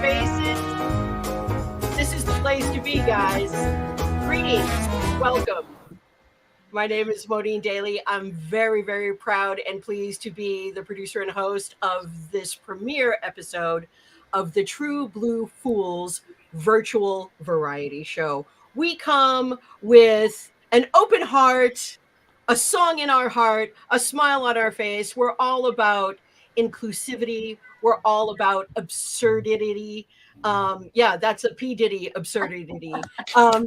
faces. This is the place to be, guys. Greetings. Welcome. My name is Modine Daly. I'm very, very proud and pleased to be the producer and host of this premiere episode of the True Blue Fools virtual variety show. We come with an open heart, a song in our heart, a smile on our face. We're all about inclusivity. We're all about absurdity. Yeah, that's a P. Diddy absurdity.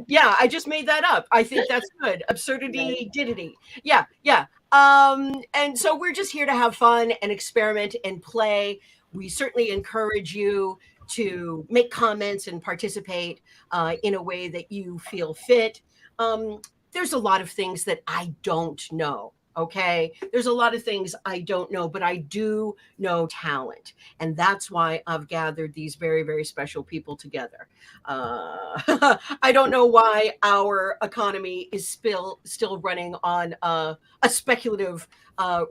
Yeah, I just made that up. I think that's good. Absurdity, diddity. Yeah, yeah. And so we're just here to have fun and experiment and play. We certainly encourage you to make comments and participate in a way that you feel fit. There's a lot of things that I don't know. Okay. There's a lot of things I don't know, but I do know talent. And that's why I've gathered these very, very special people together. I don't know why our economy is still running on a speculative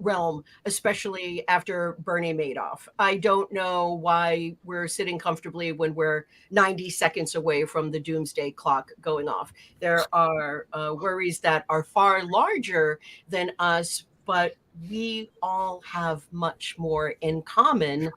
realm, especially after Bernie Madoff. I don't know why we're sitting comfortably when we're 90 seconds away from the doomsday clock going off. There are worries that are far larger than us, but we all have much more in common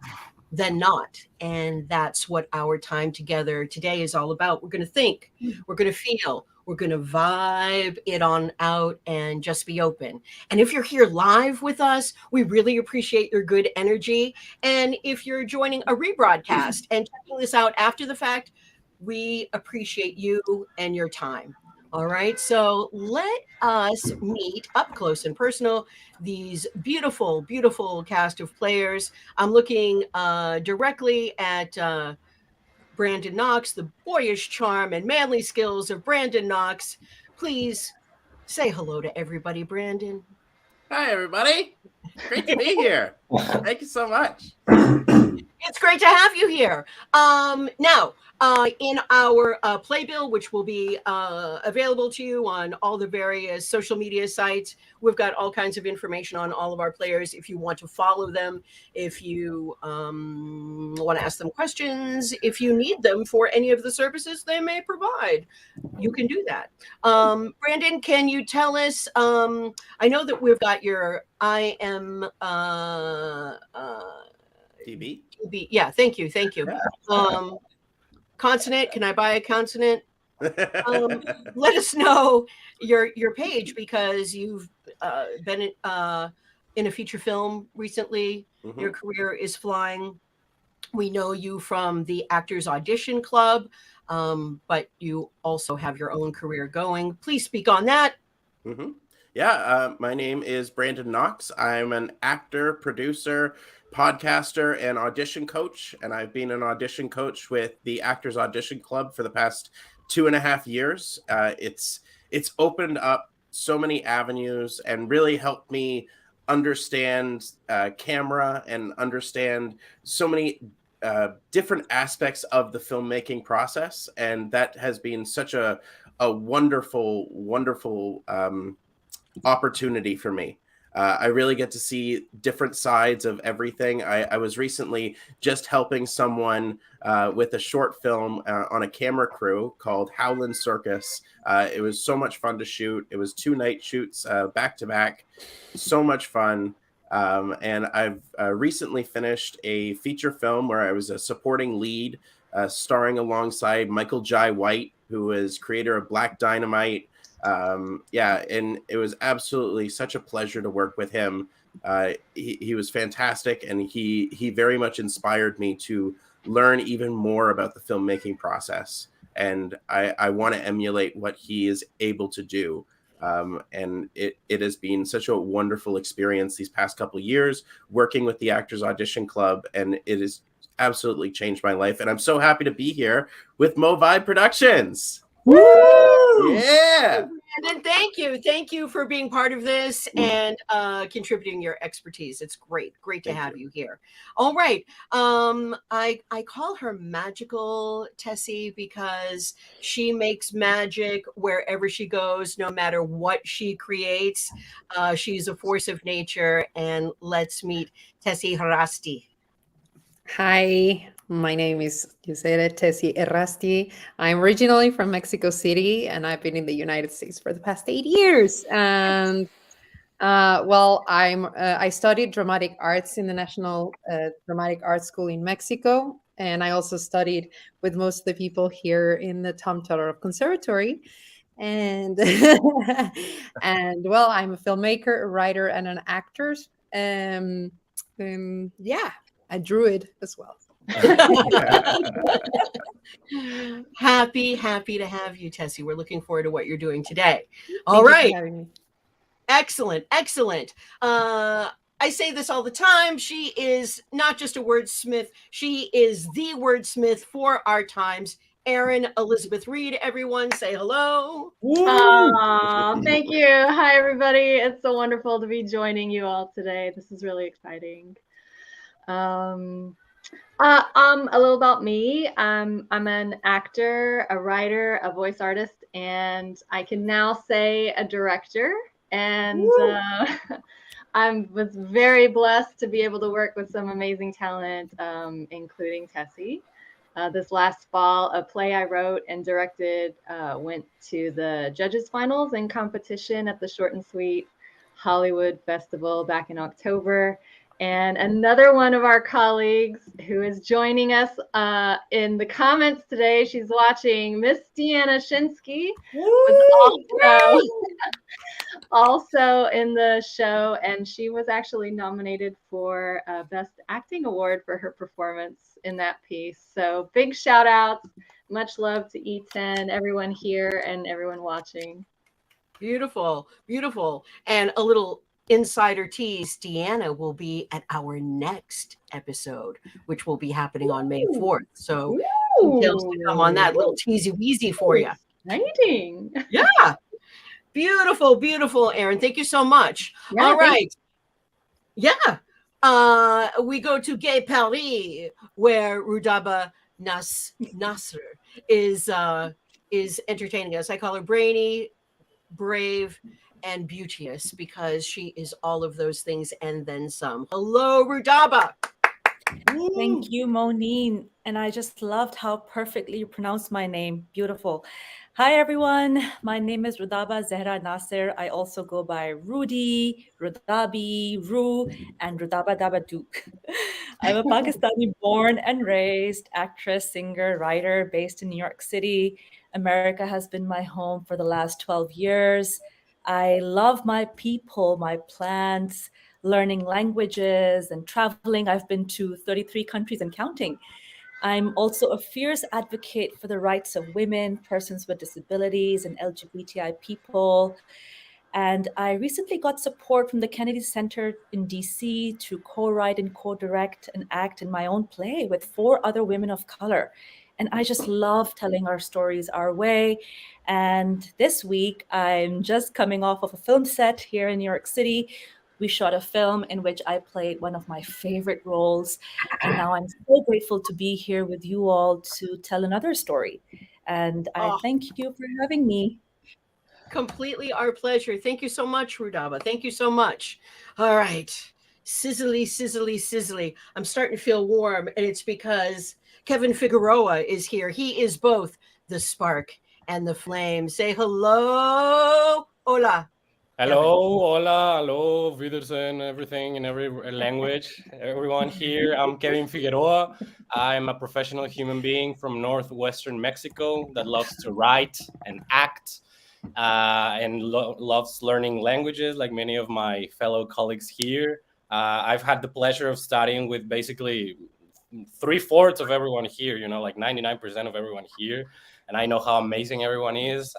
than not. And that's what our time together today is all about. We're going to think, we're going to feel, we're going to vibe it on out and just be open. And if you're here live with us, we really appreciate your good energy. And if you're joining a rebroadcast and checking this out after the fact, we appreciate you and your time. All right, so let us meet up close and personal these beautiful, beautiful cast of players. I'm looking directly at Brandon Knox, the boyish charm and manly skills of Brandon Knox. Please say hello to everybody, Brandon. Hi, everybody. Great to be here. Thank you so much. It's great to have you here. Now, in our playbill, which will be available to you on all the various social media sites, we've got all kinds of information on all of our players. If you want to follow them, if you want to ask them questions, if you need them for any of the services they may provide, you can do that. Brandon, can you tell us? I know that we've got your IM. DB? Yeah, thank you. Consonant, can I buy a consonant? Let us know your page, because you've been in a feature film recently. Mm-hmm. Your career is flying. We know you from the Actors Audition Club, but you also have your own career going. Please speak on that. Mm-hmm. Yeah, my name is Brandon Knox. I'm an actor, producer, podcaster, and audition coach. And I've been an audition coach with the Actors Audition Club for the past 2.5 years. It's opened up so many avenues and really helped me understand camera and understand so many different aspects of the filmmaking process. And that has been such a wonderful, wonderful opportunity for me. I really get to see different sides of everything. I was recently just helping someone with a short film on a camera crew called Howlin' Circus. It was so much fun to shoot. It was 2 night shoots back to back. So much fun. And I've recently finished a feature film where I was a supporting lead, starring alongside Michael Jai White, who is creator of Black Dynamite. Yeah, and it was absolutely such a pleasure to work with him. He was fantastic, and he very much inspired me to learn even more about the filmmaking process. And I want to emulate what he is able to do. And it has been such a wonderful experience these past couple of years working with the Actors Audition Club, and it has absolutely changed my life. And I'm so happy to be here with Mo Vibe Productions. Woo! Yeah. And thank you for being part of this and contributing your expertise. It's great to have you here. All right, I call her Magical Tessie because she makes magic wherever she goes, no matter what she creates. She's a force of nature. And let's meet Tessie Harasti. Hi, My name is, you said it, Tessie Errasti. I'm originally from Mexico City, and I've been in the United States for the past 8 years. And well, I studied dramatic arts in the National Dramatic Arts School in Mexico, and I also studied with most of the people here in the Tom Todorov Conservatory. And and well, I'm a filmmaker, a writer, and an actor. Um, yeah, a druid as well. Happy to have you, Tessie. We're looking forward to what you're doing today. All Thank you for right. having me. Excellent, excellent. I say this all the time. She is not just a wordsmith, she is the wordsmith for our times. Erin Elizabeth Reed, everyone, say hello. Thank you. Hi, everybody. It's so wonderful to be joining you all today. This is really exciting. A little about me. I'm an actor, a writer, a voice artist, and I can now say a director. And I was very blessed to be able to work with some amazing talent, including Tessie. This last fall, a play I wrote and directed went to the judges' finals and competition at the Short and Sweet Hollywood Festival back in October. And another one of our colleagues who is joining us in the comments today, she's watching, Miss Deanna Shinsky, was also in the show, and she was actually nominated for a Best Acting Award for her performance in that piece. So big shout outs, much love to E10, everyone here and everyone watching. Beautiful, beautiful. And a little insider tease, Deanna will be at our next episode, which will be happening on May 4th. So details to come on that, little teasy weezy for you. Exciting. Yeah. Beautiful, beautiful, Erin. Thank you so much. Yeah, all right. Yeah. We go to Gay Paris, where Rudaba Nasr is entertaining us. I call her brainy, brave, and beauteous because she is all of those things and then some. Hello, Rudaba. Thank you, Monine. And I just loved how perfectly you pronounced my name. Beautiful. Hi, everyone. My name is Rudaba Zehra Nasser. I also go by Rudy, Rudabi, Ru, and Rudaba Daba Duke. I'm a Pakistani born and raised actress, singer, writer based in New York City. America has been my home for the last 12 years. I love my people, my plants, learning languages and traveling. I've been to 33 countries and counting. I'm also a fierce advocate for the rights of women, persons with disabilities, and LGBTI people. And I recently got support from the Kennedy Center in DC to co-write and co-direct and act in my own play with 4 other women of color. And I just love telling our stories our way. And this week, I'm just coming off of a film set here in New York City. We shot a film in which I played one of my favorite roles. And now I'm so grateful to be here with you all to tell another story. And I thank you for having me. Completely our pleasure. Thank you so much, Rudaba. Thank you so much. All right. Sizzly, sizzly, sizzly. I'm starting to feel warm, and it's because Kevin Figueroa is here. He is both the spark and the flame. Say hello. Hola. Hello, hola, hello, Wiedersehen, everything in every language. Everyone here, I'm Kevin Figueroa. I'm a professional human being from northwestern Mexico that loves to write and act and loves learning languages like many of my fellow colleagues here. I've had the pleasure of studying with basically 3/4 of everyone here, like 99% of everyone here. And I know how amazing everyone is.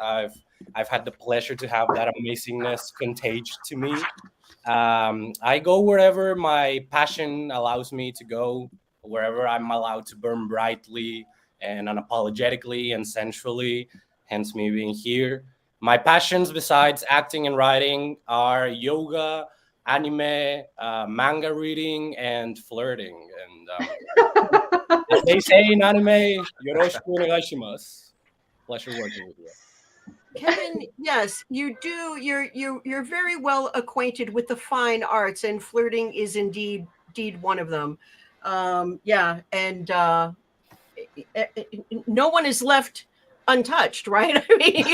I've had the pleasure to have that amazingness contagious to me. I go wherever my passion allows me to go, wherever I'm allowed to burn brightly and unapologetically and sensually, hence me being here. My passions besides acting and writing are yoga, anime, manga reading, and flirting. And as they say in anime, yoroshiku onegaishimasu. Pleasure working with you. Kevin, yes, you do. You're very well acquainted with the fine arts, and flirting is indeed one of them. Yeah, and no one is left untouched, right? I mean,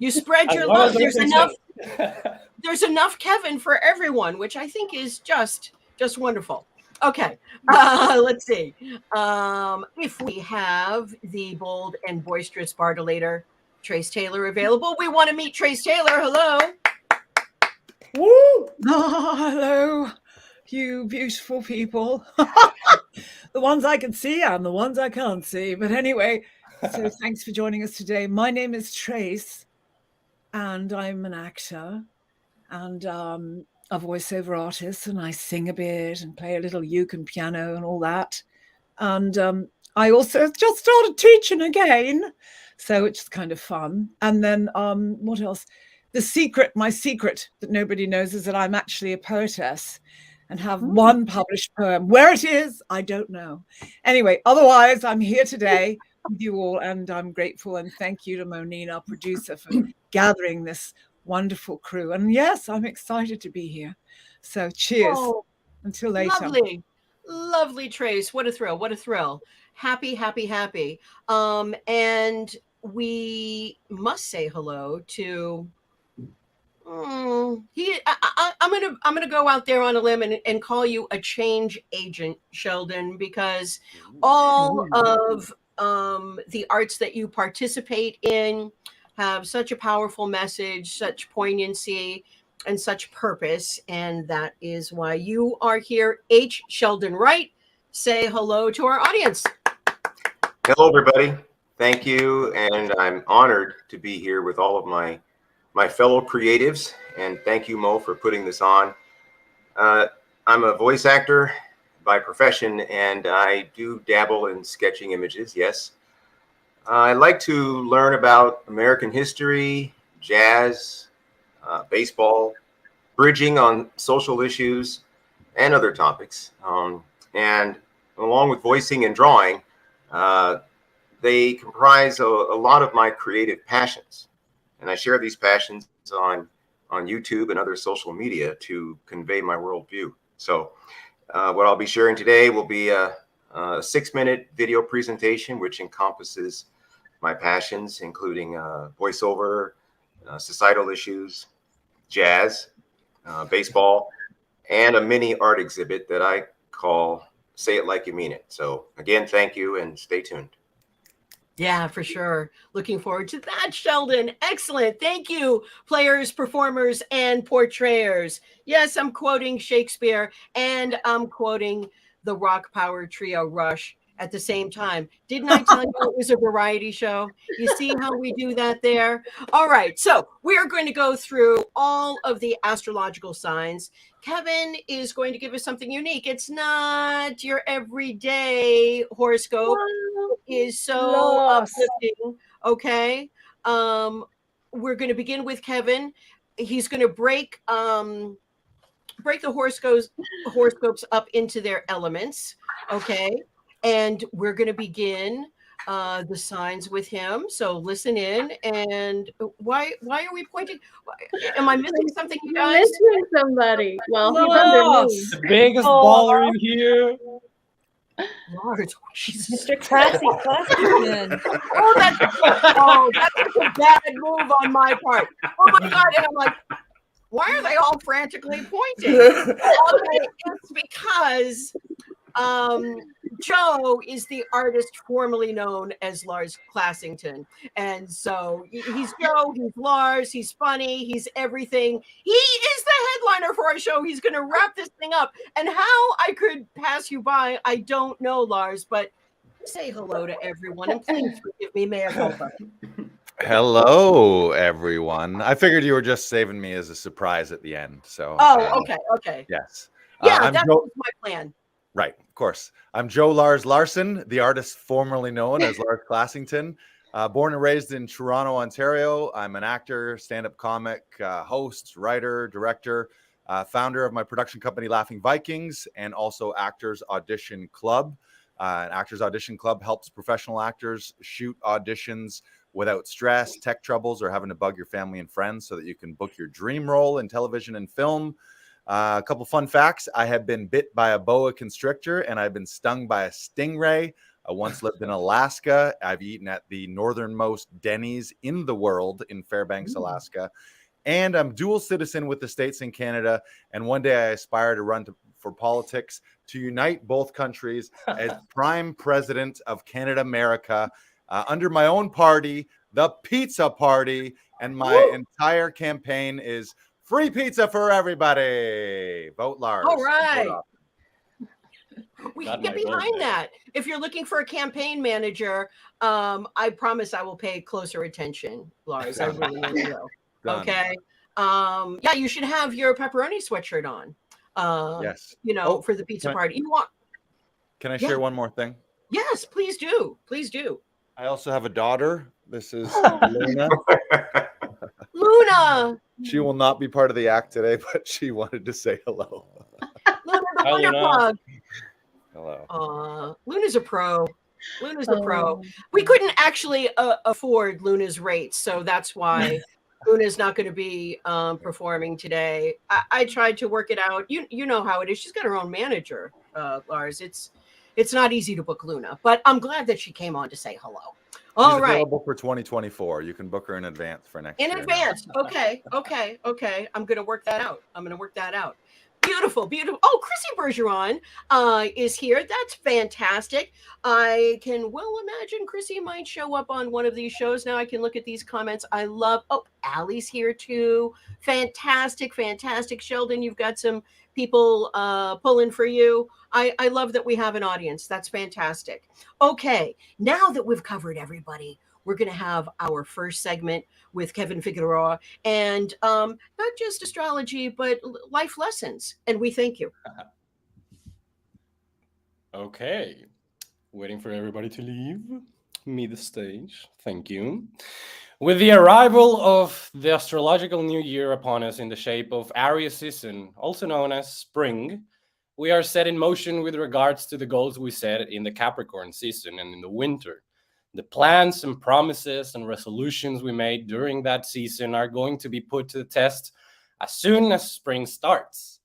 you spread your love. There's enough Kevin for everyone, which I think is just wonderful. Okay, let's see. If we have the bold and boisterous Bartolator, Trace Taylor, available, we want to meet Trace Taylor. Hello. Woo! Oh, hello, you beautiful people. The ones I can see and the ones I can't see. But anyway, so thanks for joining us today. My name is Trace, and I'm an actor and a voiceover artist, and I sing a bit and play a little uke and piano and all that. And I also just started teaching again, so it's kind of fun. And then what else? My secret that nobody knows is that I'm actually a poetess and have one published poem. Where it is, I don't know. Anyway, otherwise, I'm here today with you all, and I'm grateful. And thank you to Moneen, our producer, for gathering this wonderful crew. And yes, I'm excited to be here. So cheers. Until later. Lovely, Trace. What a thrill. Happy. And we must say hello to I'm gonna go out there on a limb and call you a change agent, Sheldon, because all of the arts that you participate in have such a powerful message, such poignancy, and such purpose, and that is why you are here. H. Sheldon Wright, say hello to our audience. Hello, everybody. Thank you, and I'm honored to be here with all of my fellow creatives, and thank you, Mo, for putting this on. I'm a voice actor by profession, and I do dabble in sketching images, yes. I like to learn about American history, jazz, baseball, bridging on social issues, and other topics. And along with voicing and drawing, they comprise a lot of my creative passions. And I share these passions on YouTube and other social media to convey my worldview. So what I'll be sharing today will be a 6-minute video presentation, which encompasses my passions, including voiceover, societal issues, jazz, baseball, and a mini art exhibit that I call Say It Like You Mean It. So again, thank you, and stay tuned. Yeah, for sure. Looking forward to that, Sheldon. Excellent. Thank you, players, performers, and portrayers. Yes, I'm quoting Shakespeare, and I'm quoting the rock power trio Rush at the same time. Didn't I tell you it was a variety show? You see how we do that there? All right. So we are going to go through all of the astrological signs. Kevin is going to give us something unique. It's not your everyday horoscope. It is so uplifting. Okay. We're going to begin with Kevin. He's going to break the horoscopes up into their elements. Okay. And we're going to begin the signs with him. So listen in. And why are we pointing? Am I missing something, you guys? Missing somebody. Well, he's under me. The biggest baller in here. Lars, Jesus. Mr. Classy man. That's a bad move on my part. Oh my God. And I'm like, why are they all frantically pointing? It's because Joe is the artist formerly known as Lars Classington. And so he's Joe, he's Lars, he's funny, he's everything. He is the headliner for our show. He's going to wrap this thing up. And how I could pass you by, I don't know, Lars, but say hello to everyone. And please forgive me, mea culpa. Hello, everyone. I figured you were just saving me as a surprise at the end. So. Okay. Yes. Yeah, that was my plan. Right, of course. I'm Joe Lars Larson, the artist formerly known as Lars Classington. Born and raised in Toronto, Ontario. I'm an actor, stand-up comic, host, writer, director, founder of my production company, Laughing Vikings, and also Actors Audition Club. Actors Audition Club helps professional actors shoot auditions without stress, tech troubles, or having to bug your family and friends so that you can book your dream role in television and film. A couple fun facts. I have been bit by a boa constrictor and I've been stung by a stingray. I once lived in Alaska. I've eaten at the northernmost Denny's in the world in Fairbanks, Alaska. And I'm dual citizen with the States and Canada. And one day I aspire to run for politics to unite both countries as prime president of Canada, America, under my own party, the Pizza Party. And my entire campaign is free pizza for everybody. Vote Lars. All right. Vote We That can get might work, behind maybe. that. If you're looking for a campaign manager, I promise I will pay closer attention, Lars. I really, really will. Done. Okay. Yeah, you should have your pepperoni sweatshirt on. Yes. You know, for the pizza party. You want? Can I share one more thing? Yes, please do. Please do. I also have a daughter. This is Luna. Luna. She will not be part of the act today, but she wanted to say hello. Luna, the Hi, Wonder Luna. Plug. Hello. Luna's a pro. Luna's a pro. We couldn't actually afford Luna's rates, so that's why Luna's not going to be performing today. I tried to work it out. You know how it is. She's got her own manager, Lars. It's not easy to book Luna, but I'm glad that she came on to say hello. All She's right. available for 2024. You can book her in advance for next year. In advance. Okay. I'm going to work that out. Beautiful. Oh, Chrissy Bergeron is here. That's fantastic. I can well imagine Chrissy might show up on one of these shows. Now I can look at these comments. I love, Allie's here too. Fantastic. Sheldon, you've got some people pulling for you. I love that we have an audience. That's fantastic. Okay, now that we've covered everybody, we're going to have our first segment with Kevin Figueroa, and not just astrology, but life lessons. And we thank you. Okay. Waiting for everybody to leave me the stage. Thank you. With the arrival of the astrological new year upon us in the shape of Aries season, also known as spring, we are set in motion with regards to the goals we set in the Capricorn season and in the winter. The plans and promises and resolutions we made during that season are going to be put to the test as soon as spring starts.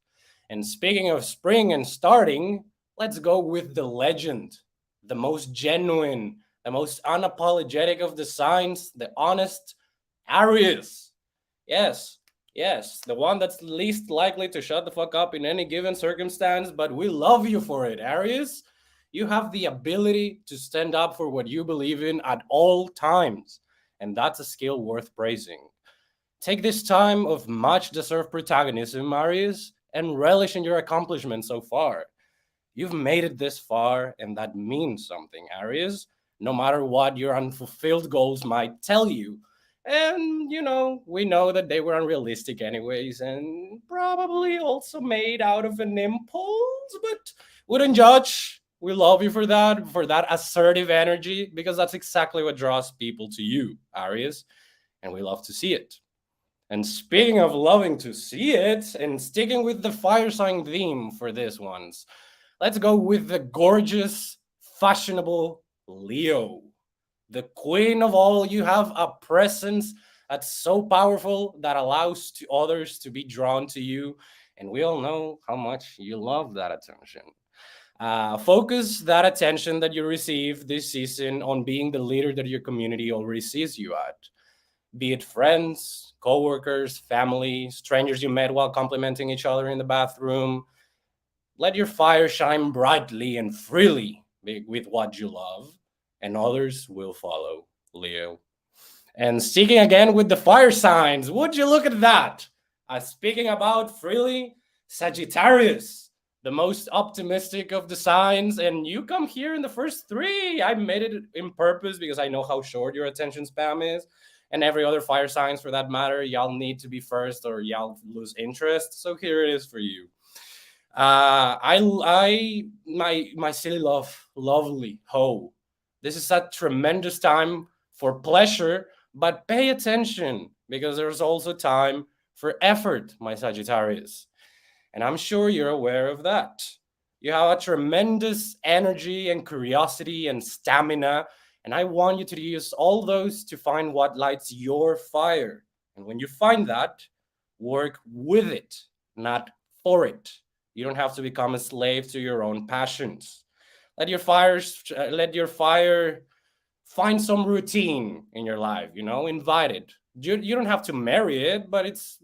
And speaking of spring and starting, let's go with the legend, the most genuine, the most unapologetic of the signs, the honest Aries. Yes, the one that's least likely to shut the fuck up in any given circumstance, but we love you for it, Aries. You have the ability to stand up for what you believe in at all times, and that's a skill worth praising. Take this time of much deserved protagonism, Aries, and relish in your accomplishments so far. You've made it this far, and that means something, Aries, no matter what your unfulfilled goals might tell you. And, we know that they were unrealistic anyways, and probably also made out of an impulse, but wouldn't judge. We love you for that assertive energy, because that's exactly what draws people to you, Aries, and we love to see it. And speaking of loving to see it, and sticking with the fire sign theme for this ones, let's go with the gorgeous, fashionable Leo. The queen of all. You have a presence that's so powerful that allows to others to be drawn to you. And we all know how much you love that attention. Focus that attention that you receive this season on being the leader that your community already sees you at. Be it friends, co-workers, family, strangers you met while complimenting each other in the bathroom. Let your fire shine brightly and freely with what you love, and others will follow, Leo. And sticking again with the fire signs, would you look at that? Speaking about freely, Sagittarius, the most optimistic of the signs, and you come here in the first three. I made it in purpose because I know how short your attention span is, and every other fire signs for that matter, y'all need to be first or y'all lose interest. So here it is for you. My silly lovely ho. This is a tremendous time for pleasure, but pay attention because there's also time for effort, my Sagittarius. And I'm sure you're aware of that. You have a tremendous energy and curiosity and stamina, and I want you to use all those to find what lights your fire. And when you find that, work with it, not for it. You don't have to become a slave to your own passions. Let your fire find some routine in your life, invite it. You don't have to marry it, but it's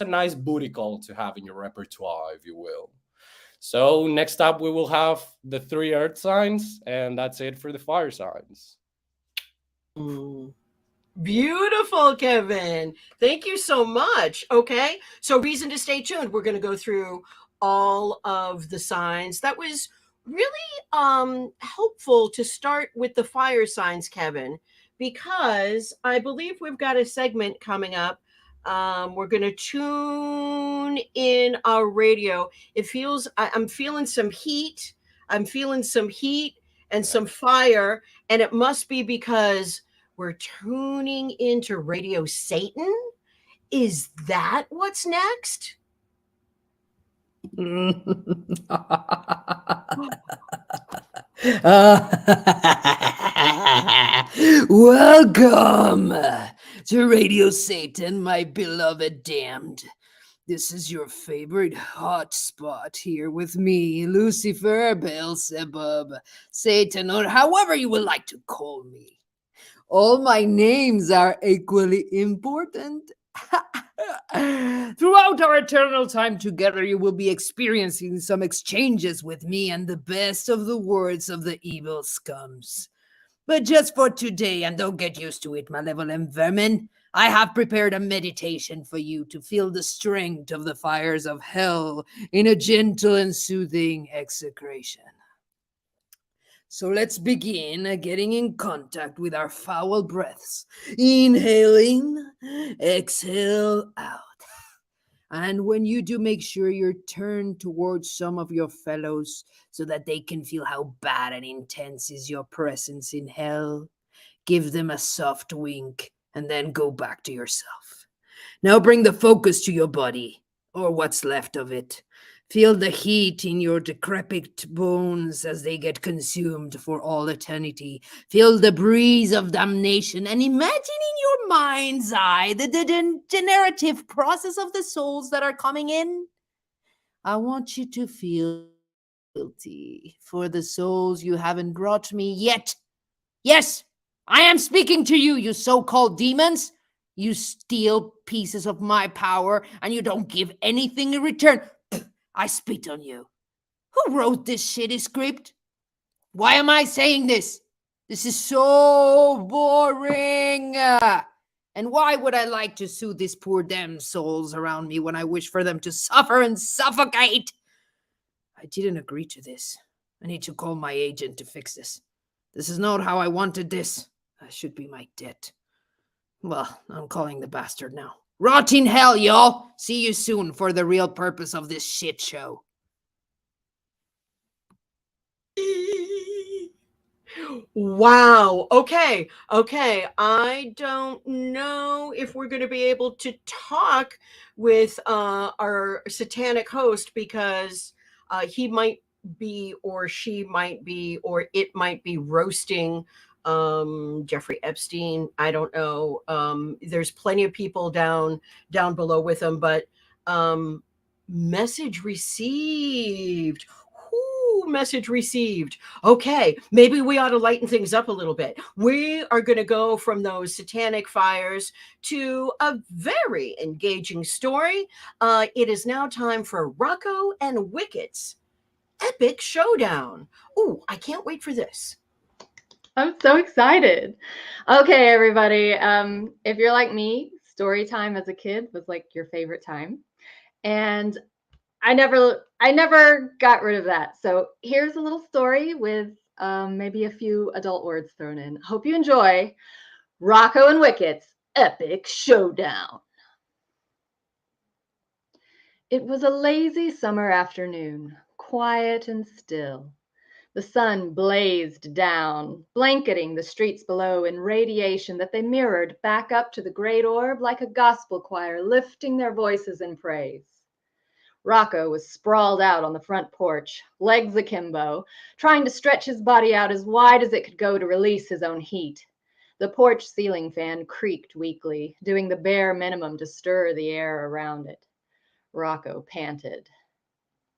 a nice booty call to have in your repertoire, if you will. So next up, we will have the 3 earth signs, and that's it for the fire signs. Beautiful, Kevin. Thank you so much. Okay. So, reason to stay tuned. We're going to go through all of the signs. That was really helpful to start with the fire signs, Kevin, because I believe we've got a segment coming up. We're going to tune in our radio. I'm feeling some heat. I'm feeling some heat and some fire. And it must be because we're tuning into Radio Satan. Is that what's next? Welcome to Radio Satan, my beloved damned. This is your favorite hotspot here with me, Lucifer, Beelzebub, Satan, or however you would like to call me. All my names are equally important. Throughout our eternal time together, you will be experiencing some exchanges with me and the best of the words of the evil scums. But just for today, and don't get used to it, malevolent vermin, I have prepared a meditation for you to feel the strength of the fires of hell in a gentle and soothing execration. So let's begin getting in contact with our foul breaths. Inhaling, exhale out. And when you do, make sure you're turned towards some of your fellows so that they can feel how bad and intense is your presence in hell. Give them a soft wink and then go back to yourself. Now bring the focus to your body, or what's left of it. Feel the heat in your decrepit bones as they get consumed for all eternity. Feel the breeze of damnation and imagine in your mind's eye the degenerative process of the souls that are coming in. I want you to feel guilty for the souls you haven't brought me yet. Yes, I am speaking to you, you so-called demons. You steal pieces of my power and you don't give anything in return. I spit on you. Who wrote this shitty script? Why am I saying this? This is so boring. And why would I like to soothe these poor damn souls around me when I wish for them to suffer and suffocate? I didn't agree to this. I need to call my agent to fix this. This is not how I wanted this. That should be my debt. Well, I'm calling the bastard now. Rot in hell, y'all! See you soon for the real purpose of this shit show. Wow. Okay. I don't know if we're going to be able to talk with our satanic host because he might be, or she might be, or it might be roasting Jeffrey Epstein. I don't know. There's plenty of people down below with him, but message received. Message received. Okay, maybe we ought to lighten things up a little bit. We are going to go from those satanic fires to a very engaging story. It is now time for Rocco and Wicket's epic showdown. Ooh, I can't wait for this. I'm so excited. Okay, everybody. If you're like me, story time as a kid was like your favorite time. And I never got rid of that. So here's a little story with maybe a few adult words thrown in. Hope you enjoy Rocco and Wicket's epic showdown. It was a lazy summer afternoon, quiet and still. The sun blazed down, blanketing the streets below in radiation that they mirrored back up to the great orb like a gospel choir lifting their voices in praise. Rocco was sprawled out on the front porch, legs akimbo, trying to stretch his body out as wide as it could go to release his own heat. The porch ceiling fan creaked weakly, doing the bare minimum to stir the air around it. Rocco panted.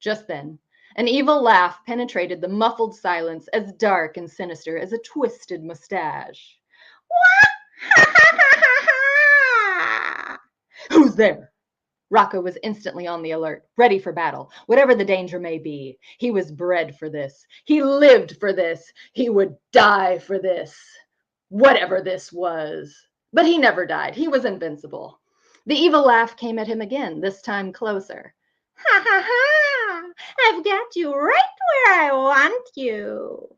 Just then, An evil laugh penetrated the muffled silence, as dark and sinister as a twisted mustache. Who's there? Rocco was instantly on the alert, ready for battle, whatever the danger may be. He was bred for this. He lived for this. He would die for this. Whatever this was. But he never died. He was invincible. The evil laugh came at him again, this time closer. Ha ha ha! I've got you right where I want you.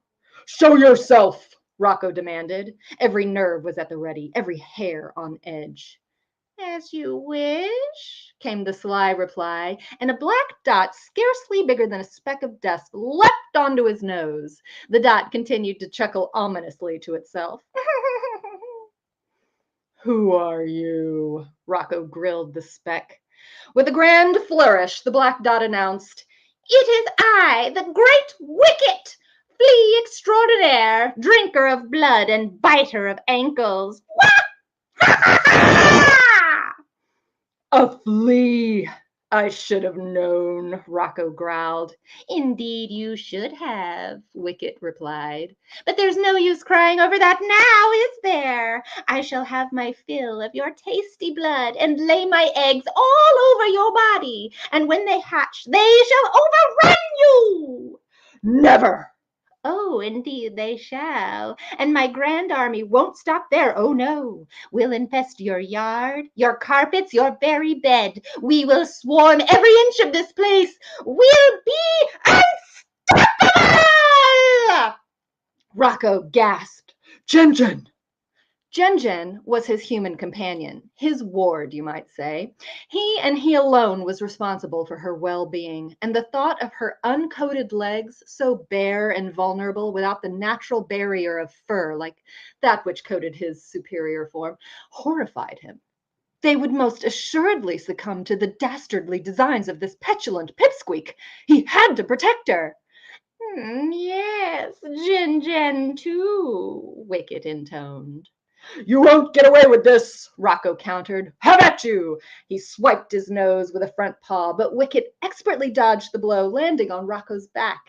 Show yourself, Rocco demanded. Every nerve was at the ready, every hair on edge. As you wish, came the sly reply, and a black dot scarcely bigger than a speck of dust leapt onto his nose. The dot continued to chuckle ominously to itself. Who are you? Rocco grilled the speck. With a grand flourish, the black dot announced, It is I, the great Wicket, flea extraordinaire, drinker of blood and biter of ankles. A flea! I should have known, Rocco growled. Indeed you should have, Wicket replied. But there's no use crying over that now, is there? I shall have my fill of your tasty blood and lay my eggs all over your body, and when they hatch, they shall overrun you! Never! Oh, indeed they shall. And my grand army won't stop there. Oh, no. We'll infest your yard, your carpets, your very bed. We will swarm every inch of this place. We'll be unstoppable! Rocco gasped. Jen. Jen was his human companion, his ward, you might say. He and he alone was responsible for her well-being, and the thought of her uncoated legs, so bare and vulnerable without the natural barrier of fur like that which coated his superior form, horrified him. They would most assuredly succumb to the dastardly designs of this petulant pipsqueak. He had to protect her. Yes, Jen too, Wicket intoned. You won't get away with this, Rocco countered. Have at you! He swiped his nose with a front paw, but Wicket expertly dodged the blow, landing on Rocco's back.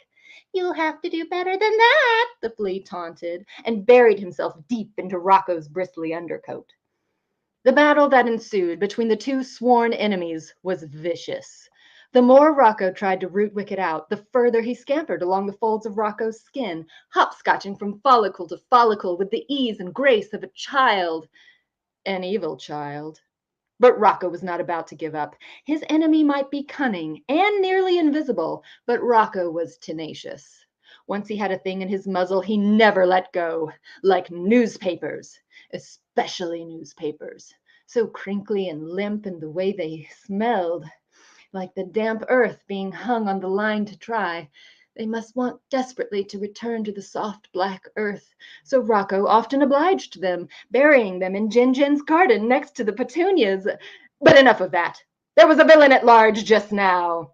You'll have to do better than that, the flea taunted, and buried himself deep into Rocco's bristly undercoat. The battle that ensued between the two sworn enemies was vicious. The more Rocco tried to root Wicket out, the further he scampered along the folds of Rocco's skin, hopscotching from follicle to follicle with the ease and grace of a child. An evil child. But Rocco was not about to give up. His enemy might be cunning and nearly invisible, but Rocco was tenacious. Once he had a thing in his muzzle, he never let go. Like newspapers, especially newspapers. So crinkly and limp in the way they smelled. Like the damp earth being hung on the line to dry. They must want desperately to return to the soft black earth, so Rocco often obliged them, burying them in Jen-Jen's garden next to the petunias. But enough of that. There was a villain at large just now.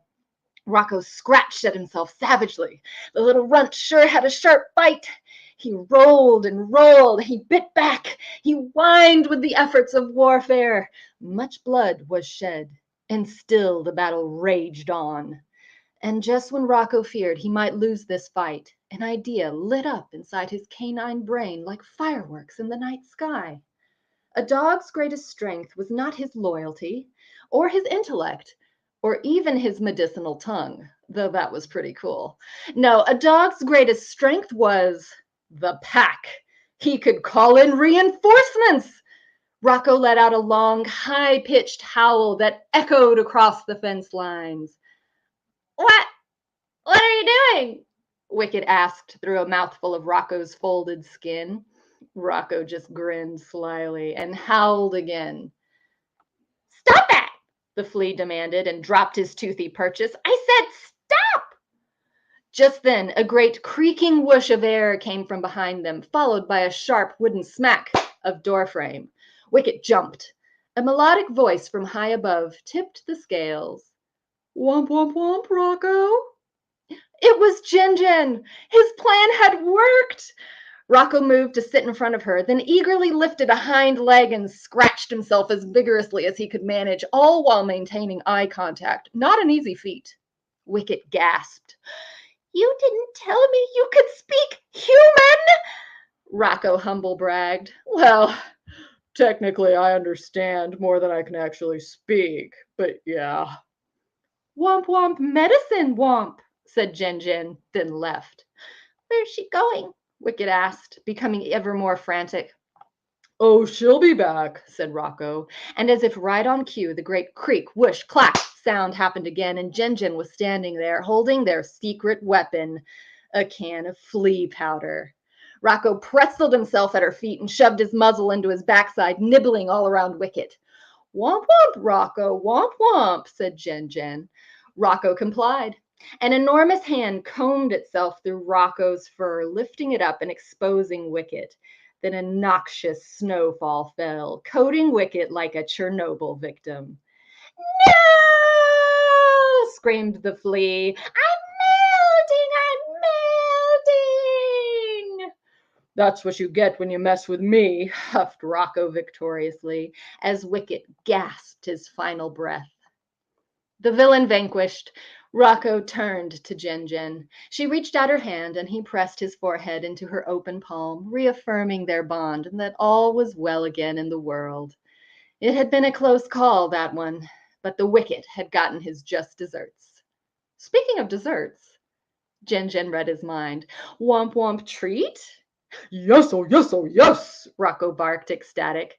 Rocco scratched at himself savagely. The little runt sure had a sharp bite. He rolled and rolled. He bit back. He whined with the efforts of warfare. Much blood was shed. And still the battle raged on. And just when Rocco feared he might lose this fight, an idea lit up inside his canine brain like fireworks in the night sky. A dog's greatest strength was not his loyalty, or his intellect, or even his medicinal tongue, though that was pretty cool. No, a dog's greatest strength was the pack. He could call in reinforcements. Rocco let out a long, high-pitched howl that echoed across the fence lines. What are you doing? Wicket asked through a mouthful of Rocco's folded skin. Rocco just grinned slyly and howled again. Stop that! The flea demanded and dropped his toothy purchase. I said stop! Just then, a great creaking whoosh of air came from behind them, followed by a sharp wooden smack of doorframe. Wicket jumped. A melodic voice from high above tipped the scales. Womp, womp, womp, Rocco. It was Jen. His plan had worked. Rocco moved to sit in front of her, then eagerly lifted a hind leg and scratched himself as vigorously as he could manage, all while maintaining eye contact. Not an easy feat. Wicket gasped. You didn't tell me you could speak human, Rocco humble bragged. Well, technically I understand more than I can actually speak, but yeah. Womp womp medicine womp, said Jen, then left. Where's she going? Wicket asked, becoming ever more frantic. Oh, she'll be back, said Rocco, and as if right on cue, the great creak, whoosh, clack sound happened again, and Jen was standing there holding their secret weapon, a can of flea powder. Rocco pretzeled himself at her feet and shoved his muzzle into his backside, nibbling all around Wicket. Womp womp, Rocco, womp womp, said Jen. Rocco complied. An enormous hand combed itself through Rocco's fur, lifting it up and exposing Wicket. Then a noxious snowfall fell, coating Wicket like a Chernobyl victim. No! Screamed the flea. I'm melting! That's what you get when you mess with me, huffed Rocco victoriously, as Wicket gasped his final breath. The villain vanquished, Rocco turned to Jen. She reached out her hand, and he pressed his forehead into her open palm, reaffirming their bond and that all was well again in the world. It had been a close call, that one, but the Wicket had gotten his just desserts. Speaking of desserts, Jen read his mind. Womp womp treat? Yes, oh yes, Rocco barked, ecstatic.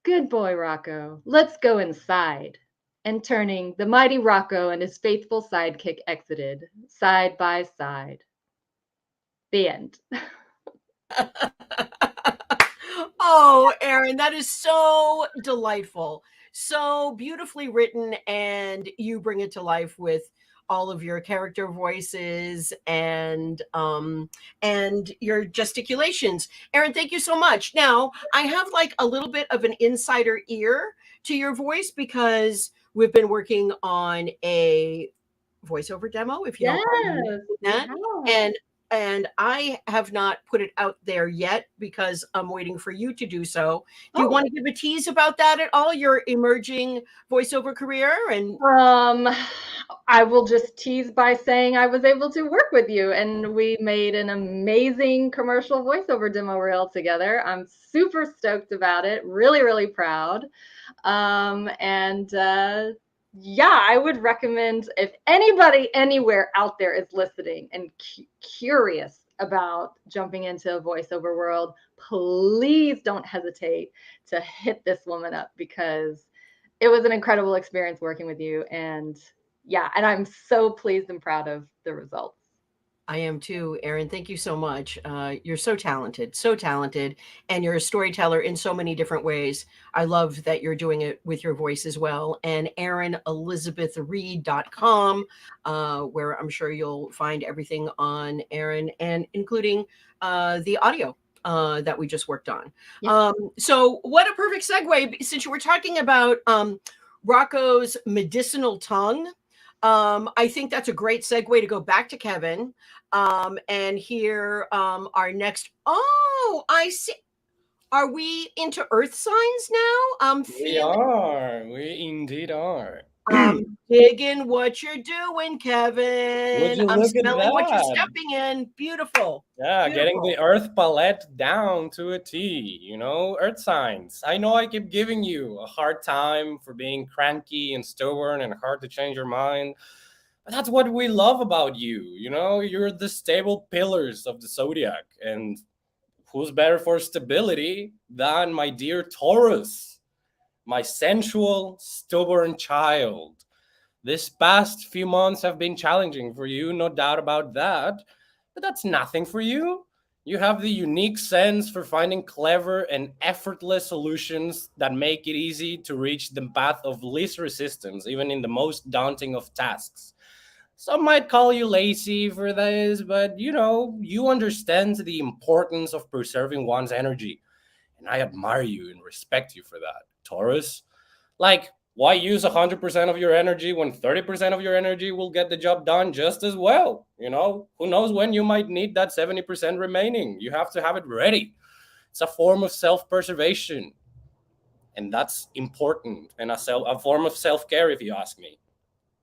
Good boy, Rocco. Let's go inside. And turning, the mighty Rocco and his faithful sidekick exited, side by side. The end. Oh, Aaron, that is so delightful. So beautifully written, and you bring it to life with all of your character voices and your gesticulations. Aaron, thank you so much. Now, I have like a little bit of an insider ear to your voice because we've been working on a voiceover demo, if you don't mind that. And I have not put it out there yet because I'm waiting for you to do so. Do you want to give a tease about that at all, your emerging voiceover career? And I will just tease by saying I was able to work with you, and we made an amazing commercial voiceover demo reel together. I'm super stoked about it, really, really proud. Yeah, I would recommend if anybody anywhere out there is listening and curious about jumping into a voiceover world, please don't hesitate to hit this woman up because it was an incredible experience working with you. And yeah, and I'm so pleased and proud of the results. I am too, Aaron. Thank you so much. You're so talented, and you're a storyteller in so many different ways. I love that you're doing it with your voice as well. And AaronElizabethReed.com, where I'm sure you'll find everything on Aaron, and including the audio that we just worked on. Yeah. So what a perfect segue, since you were talking about Rocco's medicinal tongue. I think that's a great segue to go back to Kevin and hear our next. Oh, I see. Are we into earth signs now? We indeed are. I'm digging what you're doing, Kevin. I'm smelling what you're stepping in. Beautiful. Yeah, getting the earth palette down to a T, earth signs. I know I keep giving you a hard time for being cranky and stubborn and hard to change your mind. But that's what we love about you. You're the stable pillars of the zodiac. And who's better for stability than my dear Taurus, my sensual, stubborn child? This past few months have been challenging for you, no doubt about that. But that's nothing for you. You have the unique sense for finding clever and effortless solutions that make it easy to reach the path of least resistance, even in the most daunting of tasks. Some might call you lazy for this, but you understand the importance of preserving one's energy. And I admire you and respect you for that, Taurus. Like, why use 100% of your energy when 30% of your energy will get the job done just as well? Who knows when you might need that 70% remaining? You have to have it ready. It's a form of self-preservation. And that's important, and a form of self-care, if you ask me.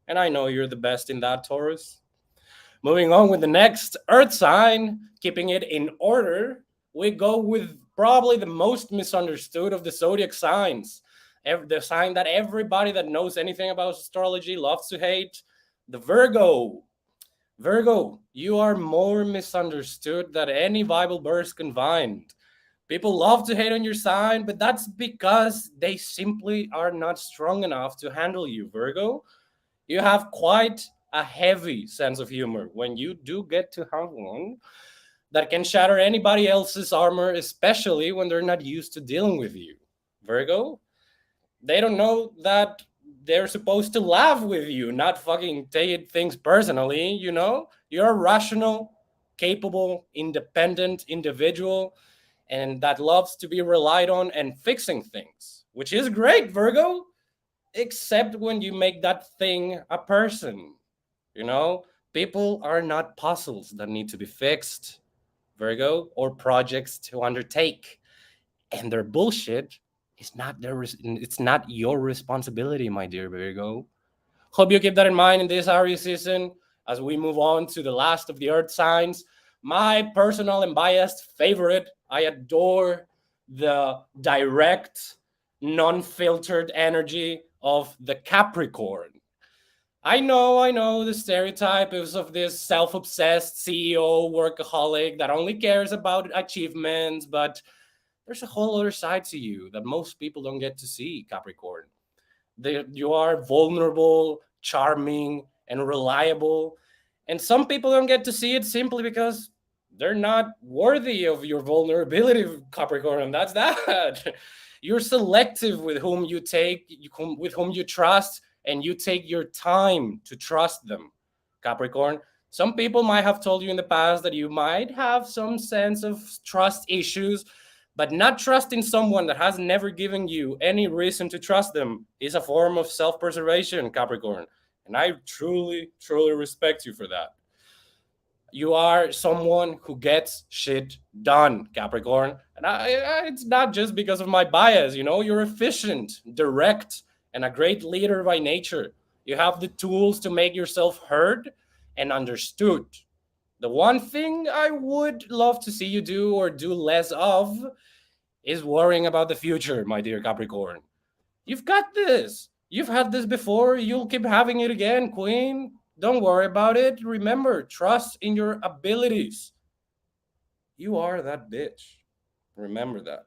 And I know you're the best in that, Taurus. Moving on with the next Earth sign, keeping it in order, we go with probably the most misunderstood of the zodiac signs. The sign that everybody that knows anything about astrology loves to hate, the Virgo. Virgo, you are more misunderstood than any Bible verse combined. People love to hate on your sign, but that's because they simply are not strong enough to handle you, Virgo. You have quite a heavy sense of humor when you do get to have one that can shatter anybody else's armor, especially when they're not used to dealing with you. Virgo, they don't know that they're supposed to laugh with you, not fucking take things personally, you know? You're a rational, capable, independent individual and that loves to be relied on and fixing things, which is great, Virgo, except when you make that thing a person. You know, people are not puzzles that need to be fixed, Virgo, or projects to undertake. And their bullshit is not it's not your responsibility, my dear Virgo. Hope you keep that in mind in this Aries season as we move on to the last of the earth signs. My personal and biased favorite, I adore the direct, non-filtered energy of the Capricorn. I know the stereotype is of this self-obsessed CEO workaholic that only cares about achievements, but there's a whole other side to you that most people don't get to see, Capricorn. You are vulnerable, charming, and reliable. And some people don't get to see it simply because they're not worthy of your vulnerability, Capricorn. That's that. You're selective with whom you take, with whom you trust, and you take your time to trust them, Capricorn. Some people might have told you in the past that you might have some sense of trust issues, but not trusting someone that has never given you any reason to trust them is a form of self-preservation, Capricorn. And I truly, truly respect you for that. You are someone who gets shit done, Capricorn. And it's not just because of my bias, you know, you're efficient, direct, and a great leader by nature. You have the tools to make yourself heard and understood. The one thing I would love to see you do or do less of is worrying about the future, my dear Capricorn. You've got this. You've had this before. You'll keep having it again, Queen. Don't worry about it. Remember, trust in your abilities. You are that bitch. Remember that.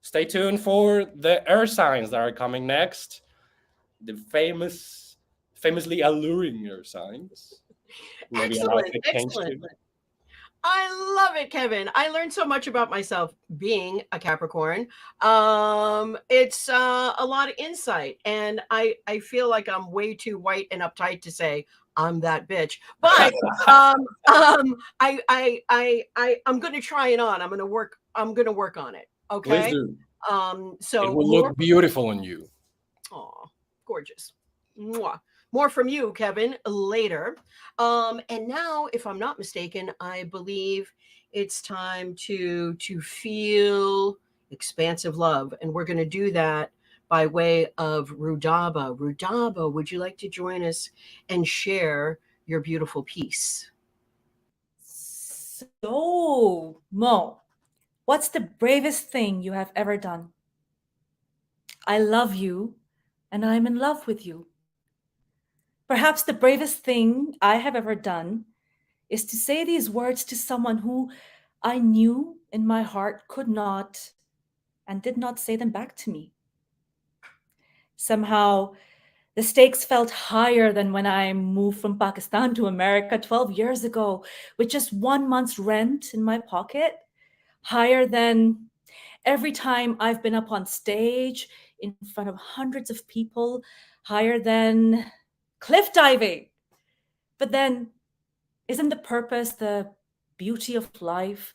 Stay tuned for the air signs that are coming next. The famously alluring air signs. Maybe an Excellent, outfit change excellent. too. I love it, Kevin. I learned so much about myself being a Capricorn. It's a lot of insight, and I feel like I'm way too white and uptight to say I'm that bitch. But I'm going to try it on. I'm going to work. I'm going to work on it. Please Okay. do. So It will more. look beautiful on you. Aw, gorgeous. Mwah. More from you, Kevin, later. And now, if I'm not mistaken, I believe it's time to feel expansive love, and we're going to do that by way of Rudaba. Rudaba, would you like to join us and share your beautiful piece? So, Mo, what's the bravest thing you have ever done? I love you, and I'm in love with you. Perhaps the bravest thing I have ever done is to say these words to someone who I knew in my heart could not and did not say them back to me. Somehow, the stakes felt higher than when I moved from Pakistan to America 12 years ago with just 1 month's rent in my pocket, higher than every time I've been up on stage in front of hundreds of people, higher than cliff diving. But then, isn't the purpose, the beauty of life,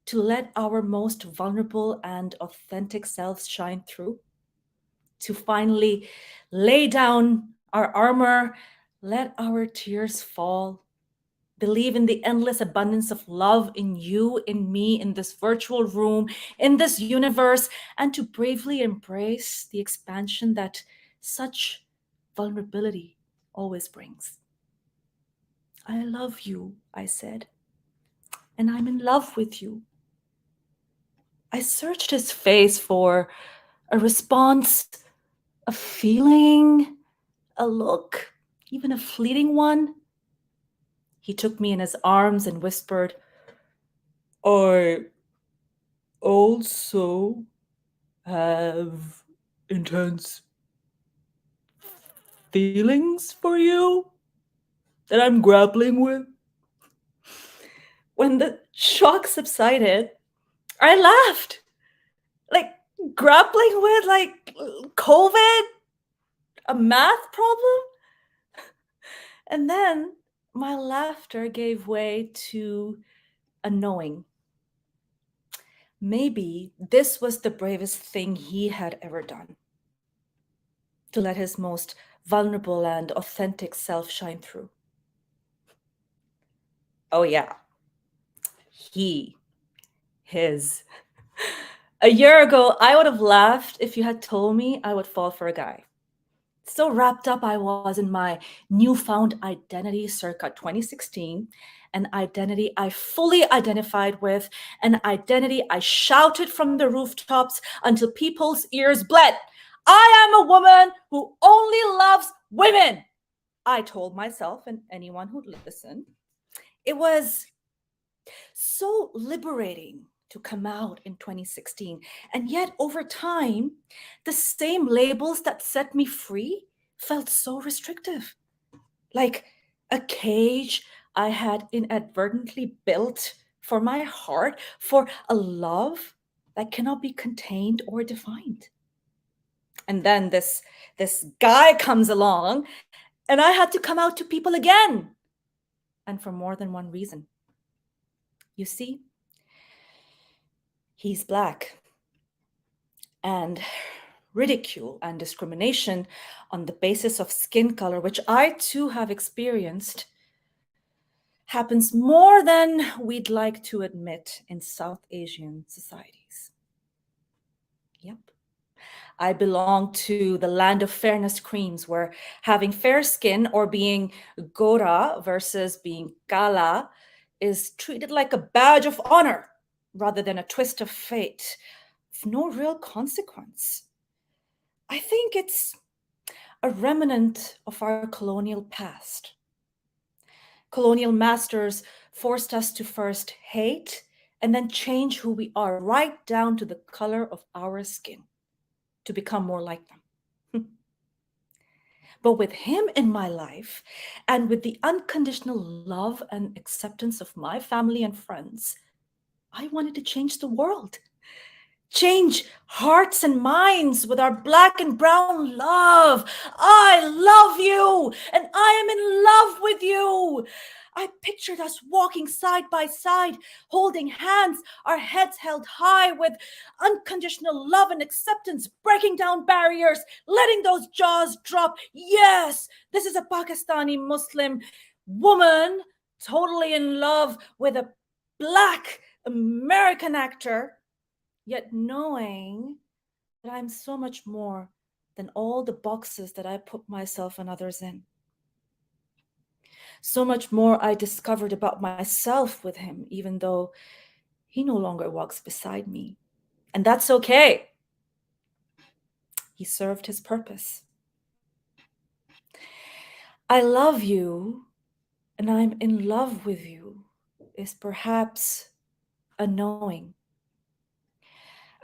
to let our most vulnerable and authentic selves shine through? To finally lay down our armor, let our tears fall, believe in the endless abundance of love in you, in me, in this virtual room, in this universe, and to bravely embrace the expansion that such vulnerability always brings. I love you, I said, and I'm in love with you. I searched his face for a response, a feeling, a look, even a fleeting one. He took me in his arms and whispered, I also have intense feelings for you that I'm grappling with. When the shock subsided, I laughed. Like grappling with like COVID, a math problem. And then my laughter gave way to a knowing. Maybe this was the bravest thing he had ever done. To let his most vulnerable and authentic self shine through. Oh yeah. His. A year ago, I would have laughed if you had told me I would fall for a guy. So wrapped up I was in my newfound identity circa 2016, an identity I fully identified with, an identity I shouted from the rooftops until people's ears bled. I am a woman who only loves women, I told myself and anyone who'd listen. It was so liberating to come out in 2016. And yet over time, the same labels that set me free felt so restrictive. Like a cage I had inadvertently built for my heart, for a love that cannot be contained or defined. And then this guy comes along, and I had to come out to people again. And for more than one reason. You see, he's Black. And ridicule and discrimination on the basis of skin color, which I too have experienced, happens more than we'd like to admit in South Asian societies. Yep. I belong to the land of fairness creams, where having fair skin or being Gora versus being Kala is treated like a badge of honor rather than a twist of fate of no real consequence. I think it's a remnant of our colonial past. Colonial masters forced us to first hate and then change who we are right down to the color of our skin to become more like them. But with him in my life and with the unconditional love and acceptance of my family and friends, I wanted to change the world. Change hearts and minds with our Black and brown love. I love you, and I am in love with you. I pictured us walking side by side, holding hands, our heads held high with unconditional love and acceptance, breaking down barriers, letting those jaws drop. Yes, this is a Pakistani Muslim woman totally in love with a Black American actor, yet knowing that I'm so much more than all the boxes that I put myself and others in. So much more I discovered about myself with him, even though he no longer walks beside me. And that's okay. He served his purpose. I love you, and I'm in love with you is perhaps a knowing.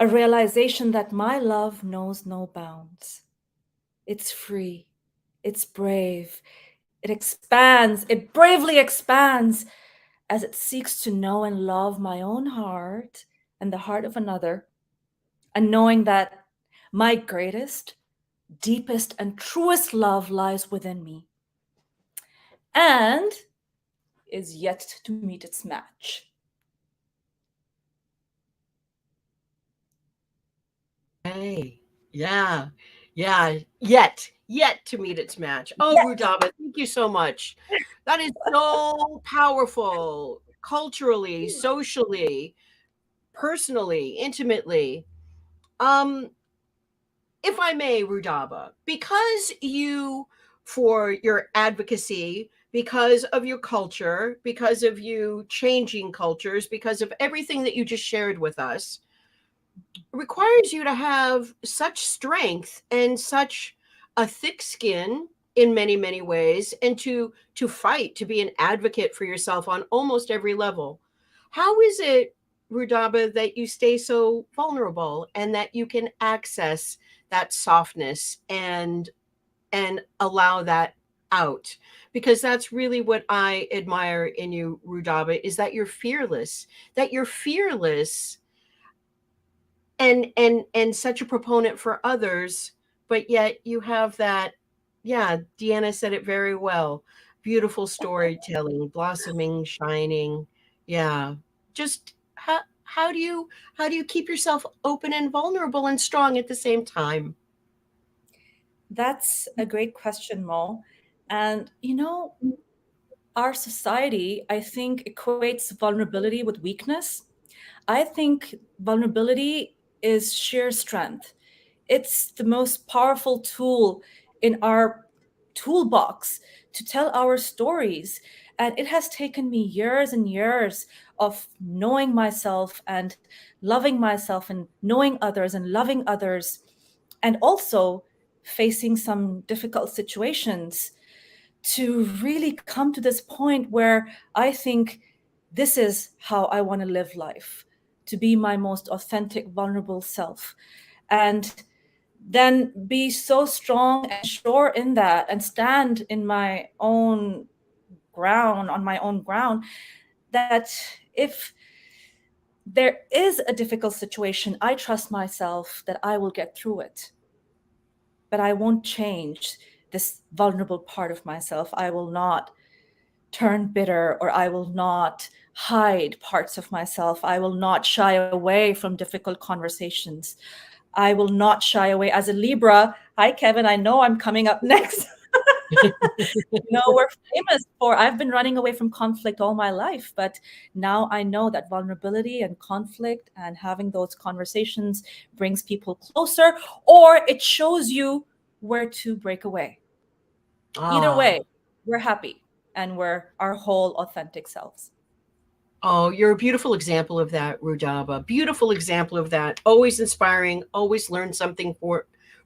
A realization that my love knows no bounds. It's free. It's brave. It expands. It bravely expands as it seeks to know and love my own heart and the heart of another, and knowing that my greatest, deepest, and truest love lies within me and is yet to meet its match. Hey, yeah, yet to meet its match. Oh, Yes. Rudaba, thank you so much. That is so powerful, culturally, socially, personally, intimately. If I may, Rudaba, because you for your advocacy because of your culture, because of you changing cultures, because of everything that you just shared with us, requires you to have such strength and such a thick skin in many, many ways, and to fight, to be an advocate for yourself on almost every level. How is it, Rudaba, that you stay so vulnerable and that you can access that softness and allow that out? Because that's really what I admire in you, Rudaba, is that you're fearless, that you're fearless and such a proponent for others, but yet you have that. Yeah, Deanna said it very well. Beautiful storytelling, blossoming, shining. Yeah. Just how do you keep yourself open and vulnerable and strong at the same time? That's a great question, Mo. And our society, I think, equates vulnerability with weakness. I think vulnerability is sheer strength. It's the most powerful tool in our toolbox to tell our stories. And it has taken me years and years of knowing myself and loving myself and knowing others and loving others, and also facing some difficult situations to really come to this point where I think this is how I want to live life, to be my most authentic, vulnerable self. And then be so strong and sure in that and stand in my own ground, on my own ground, that if there is a difficult situation, I trust myself that I will get through it. But I won't change this vulnerable part of myself. I will not turn bitter, or I will not hide parts of myself. I will not shy away from difficult conversations. I will not shy away. As a Libra, hi, Kevin, I know I'm coming up next. We're famous for, I've been running away from conflict all my life, but now I know that vulnerability and conflict and having those conversations brings people closer, or it shows you where to break away. Either way, we're happy and we're our whole authentic selves. Oh, you're a beautiful example of that, Rudaba. Beautiful example of that. Always inspiring, always learn something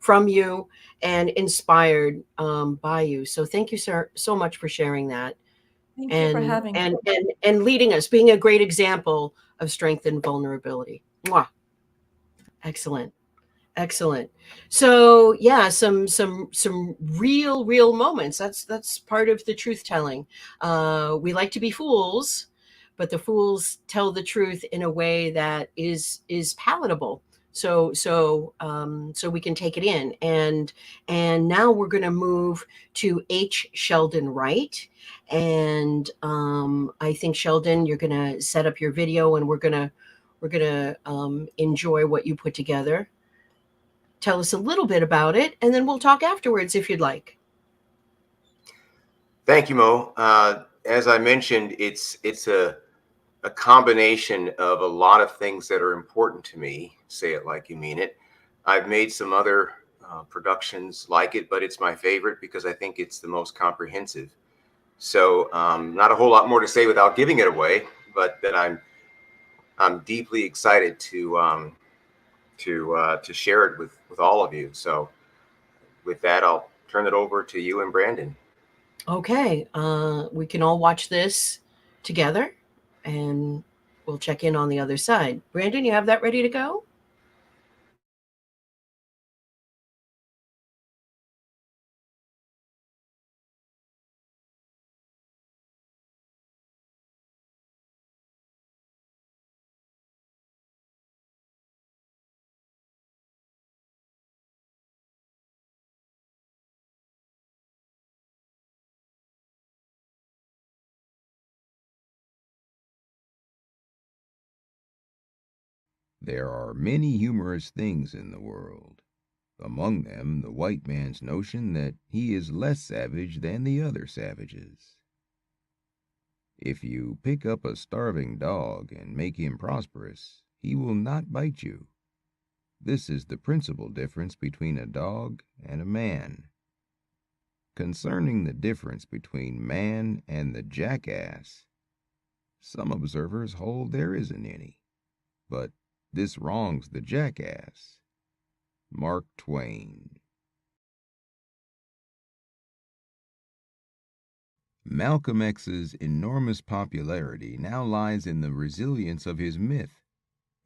from you and inspired by you. So thank you, sir, so much for sharing that. Thank you for having me. And leading us, being a great example of strength and vulnerability. Mwah. Excellent. Excellent. So yeah, some real moments. That's part of the truth telling. We like to be fools, but the fools tell the truth in a way that is palatable. So we can take it in. And now we're going to move to H. Sheldon Wright. And I think, Sheldon, you're going to set up your video, and we're gonna enjoy what you put together. Tell us a little bit about it, and then we'll talk afterwards if you'd like. Thank you, Mo. As I mentioned, it's a combination of a lot of things that are important to me. Say it like you mean it. I've made some other productions like it, but it's my favorite because I think it's the most comprehensive. So not a whole lot more to say without giving it away, but that I'm deeply excited to share it with all of you. So with that, I'll turn it over to you and Brandon. Okay, we can all watch this together, and we'll check in on the other side. Brandon, you have that ready to go? There are many humorous things in the world. Among them, the white man's notion that he is less savage than the other savages. If you pick up a starving dog and make him prosperous, he will not bite you. This is the principal difference between a dog and a man. concerning the difference between man and the jackass. Some observers hold there isn't any, but this wrongs the jackass. Mark Twain. Malcolm X's enormous popularity now lies in the resilience of his myth,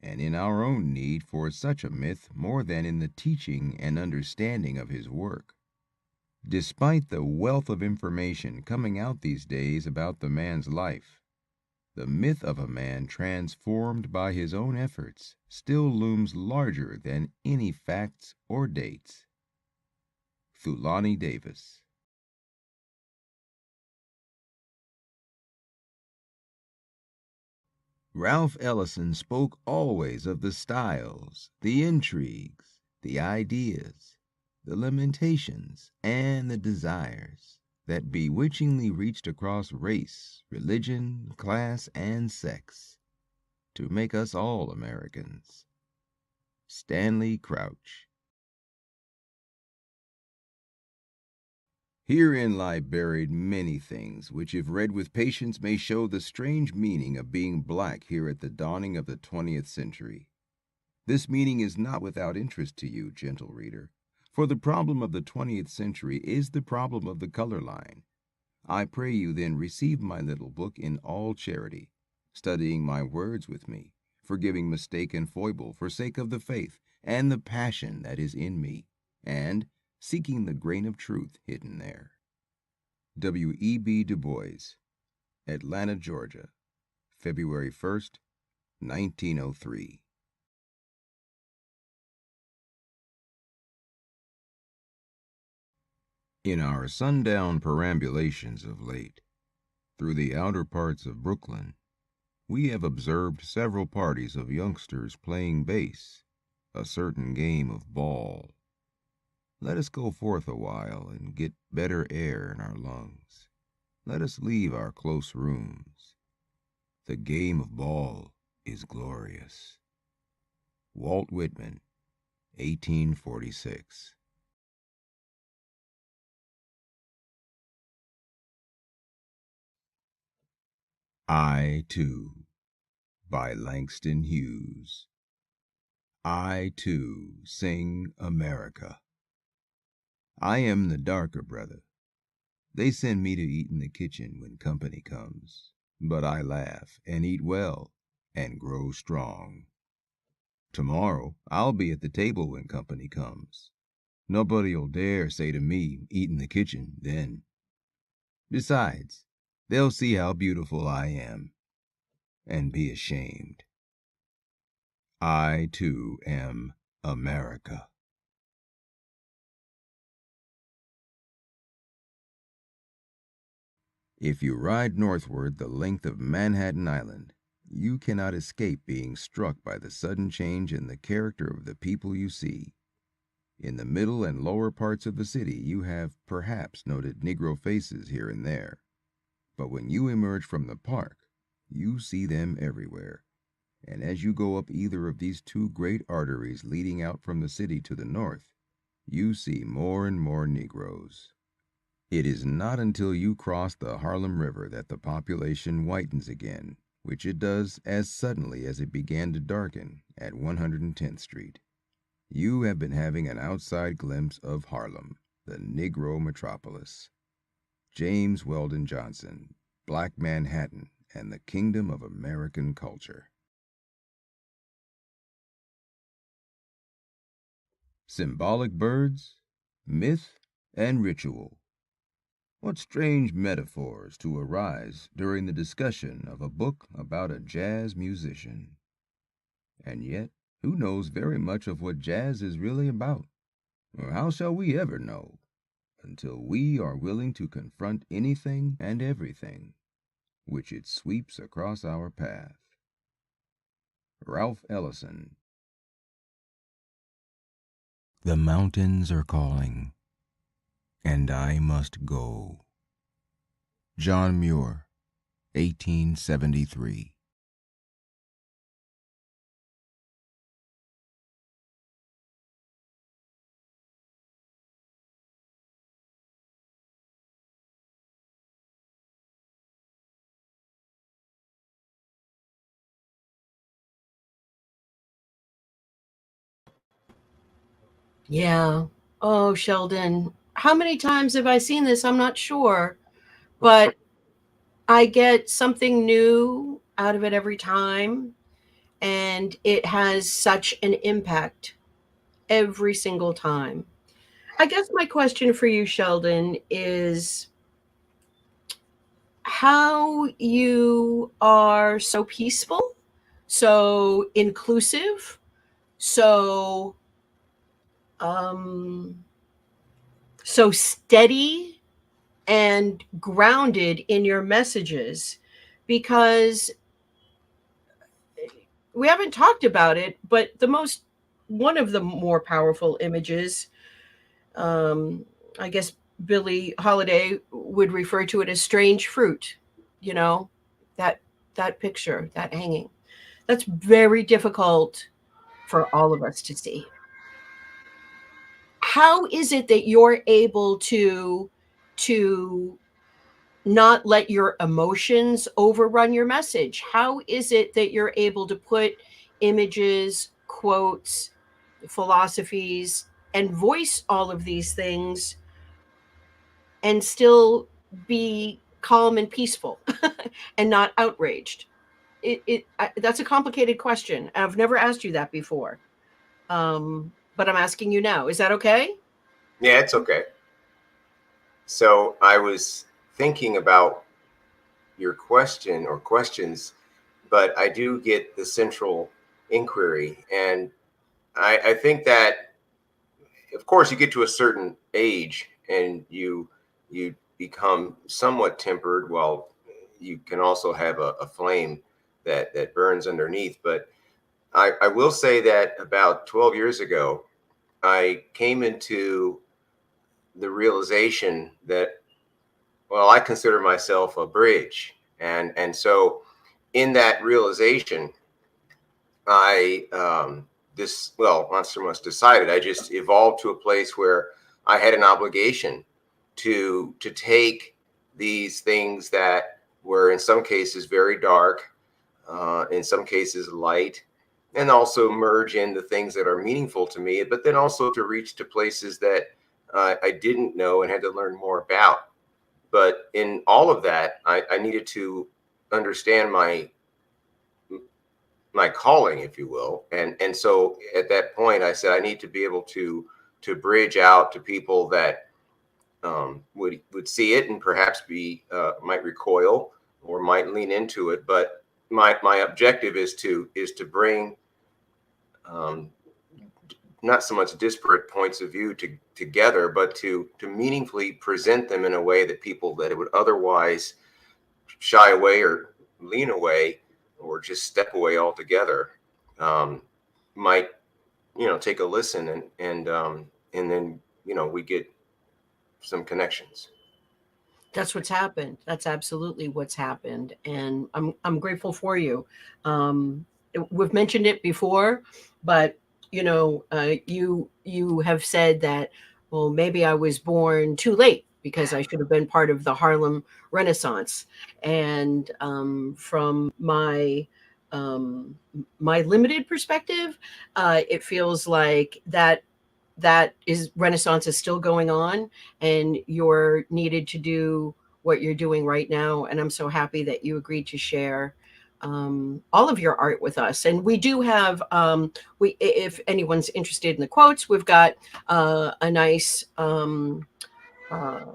and in our own need for such a myth more than in the teaching and understanding of his work. Despite the wealth of information coming out these days about the man's life, the myth of a man transformed by his own efforts still looms larger than any facts or dates. Thulani Davis. Ralph Ellison spoke always of the styles, the intrigues, the ideas, the lamentations, and the desires that bewitchingly reached across race, religion, class, and sex to make us all Americans. Stanley Crouch. Herein lie buried many things which, if read with patience, may show the strange meaning of being black here at the dawning of the 20th century. This meaning is not without interest to you, gentle reader, for the problem of the 20th century is the problem of the color line. I pray you then receive my little book in all charity, studying my words with me, forgiving mistake and foible for sake of the faith and the passion that is in me, and seeking the grain of truth hidden there. W.E.B. Du Bois, Atlanta, Georgia, February 1st, 1903. In our sundown perambulations of late, through the outer parts of Brooklyn, we have observed several parties of youngsters playing base, a certain game of ball. Let us go forth a while and get better air in our lungs. Let us leave our close rooms. The game of ball is glorious. Walt Whitman, 1846. I, Too, by Langston Hughes. I, too, sing America. I am the darker brother. They send me to eat in the kitchen when company comes, but I laugh and eat well and grow strong. Tomorrow I'll be at the table when company comes. Nobody'll dare say to me, eat in the kitchen, then. Besides, they'll see how beautiful I am and be ashamed. I, too, am America. If you ride northward the length of Manhattan Island, you cannot escape being struck by the sudden change in the character of the people you see. In the middle and lower parts of the city, you have perhaps noted Negro faces here and there. But when you emerge from the park, you see them everywhere. And as you go up either of these two great arteries leading out from the city to the north, you see more and more Negroes. It is not until you cross the Harlem River that the population whitens again, which it does as suddenly as it began to darken at 110th Street. You have been having an outside glimpse of Harlem, the Negro metropolis. James Weldon Johnson, Black Manhattan and the Kingdom of American Culture. Symbolic birds, myth, and ritual. What strange metaphors to arise during the discussion of a book about a jazz musician. And yet, who knows very much of what jazz is really about? Or how shall we ever know, until we are willing to confront anything and everything which it sweeps across our path? Ralph Ellison. The mountains are calling, and I must go. John Muir, 1873. Yeah. Oh, Sheldon, how many times have I seen this? I'm not sure, but I get something new out of it every time, and it has such an impact every single time. I guess my question for you, Sheldon, is how you are so peaceful, so inclusive, so um, so steady and grounded in your messages, because we haven't talked about it, but one of the more powerful images, um, I guess Billie Holiday would refer to it as strange fruit, you know, that that picture, that hanging. That's very difficult for all of us to see. How is it that you're able to not let your emotions overrun your message? How is it that you're able to put images, quotes, philosophies, and voice all of these things and still be calm and peaceful and not outraged? That's a complicated question. I've never asked you that before, but I'm asking you now. Is that okay? Yeah, it's okay. So I was thinking about your question or questions, but I do get the central inquiry. And I think that, of course, you get to a certain age and you become somewhat tempered, while you can also have a flame that burns underneath. But I will say that about 12 years ago, I came into the realization that, well, I consider myself a bridge. And so in that realization, I this well, not so much decided. I just evolved to a place where I had an obligation to take these things that were in some cases very dark, in some cases light, and also merge in the things that are meaningful to me, but then also to reach to places that I didn't know and had to learn more about. But in all of that, I needed to understand my calling, if you will. And so at that point, I said I need to be able to bridge out to people that would see it and perhaps be might recoil or might lean into it. But my objective is to bring um, not so much disparate points of view together, but to meaningfully present them in a way that people that would otherwise shy away or lean away or just step away altogether, might take a listen, and then we get some connections. That's what's happened. That's absolutely what's happened, and I'm grateful for you. Um, we've mentioned it before, but you have said that, well, maybe I was born too late because I should have been part of the Harlem Renaissance, and from my limited perspective, it feels like that is Renaissance is still going on, and you're needed to do what you're doing right now. And I'm so happy that you agreed to share all of your art with us. And we do have if anyone's interested in the quotes, we've got a nice uh,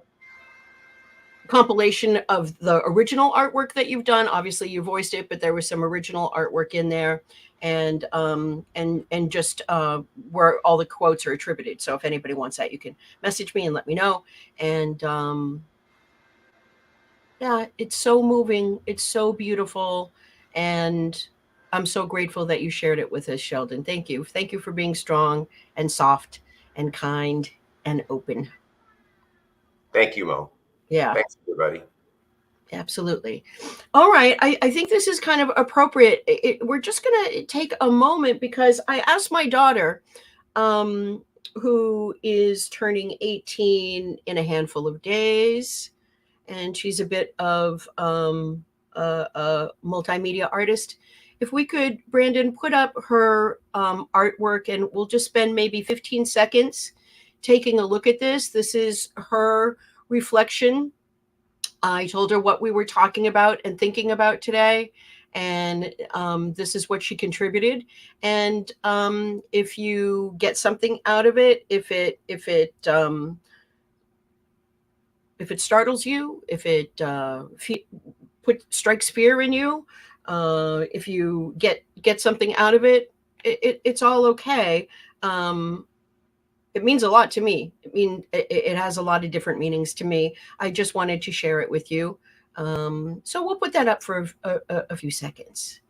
compilation of the original artwork that you've done. Obviously, you voiced it, but there was some original artwork in there, and just where all the quotes are attributed. So if anybody wants that, you can message me and let me know. And yeah, it's so moving. It's so beautiful, and I'm so grateful that you shared it with us, Sheldon. Thank you. Thank you for being strong and soft and kind and open. Thank you, Mo. Yeah. Thanks, everybody. Absolutely. All right. I think this is kind of appropriate. We're just going to take a moment because I asked my daughter, who is turning 18 in a handful of days, and she's a bit of a multimedia artist, if we could, Brandon, put up her artwork, and we'll just spend maybe 15 seconds taking a look at this. This is her reflection. I told her what we were talking about and thinking about today, and this is what she contributed. And if you get something out of it, if it startles you, if it strikes fear in you, if you get something out of it, it's all okay. It means a lot to me. It has a lot of different meanings to me. I just wanted to share it with you. So we'll put that up for a few seconds.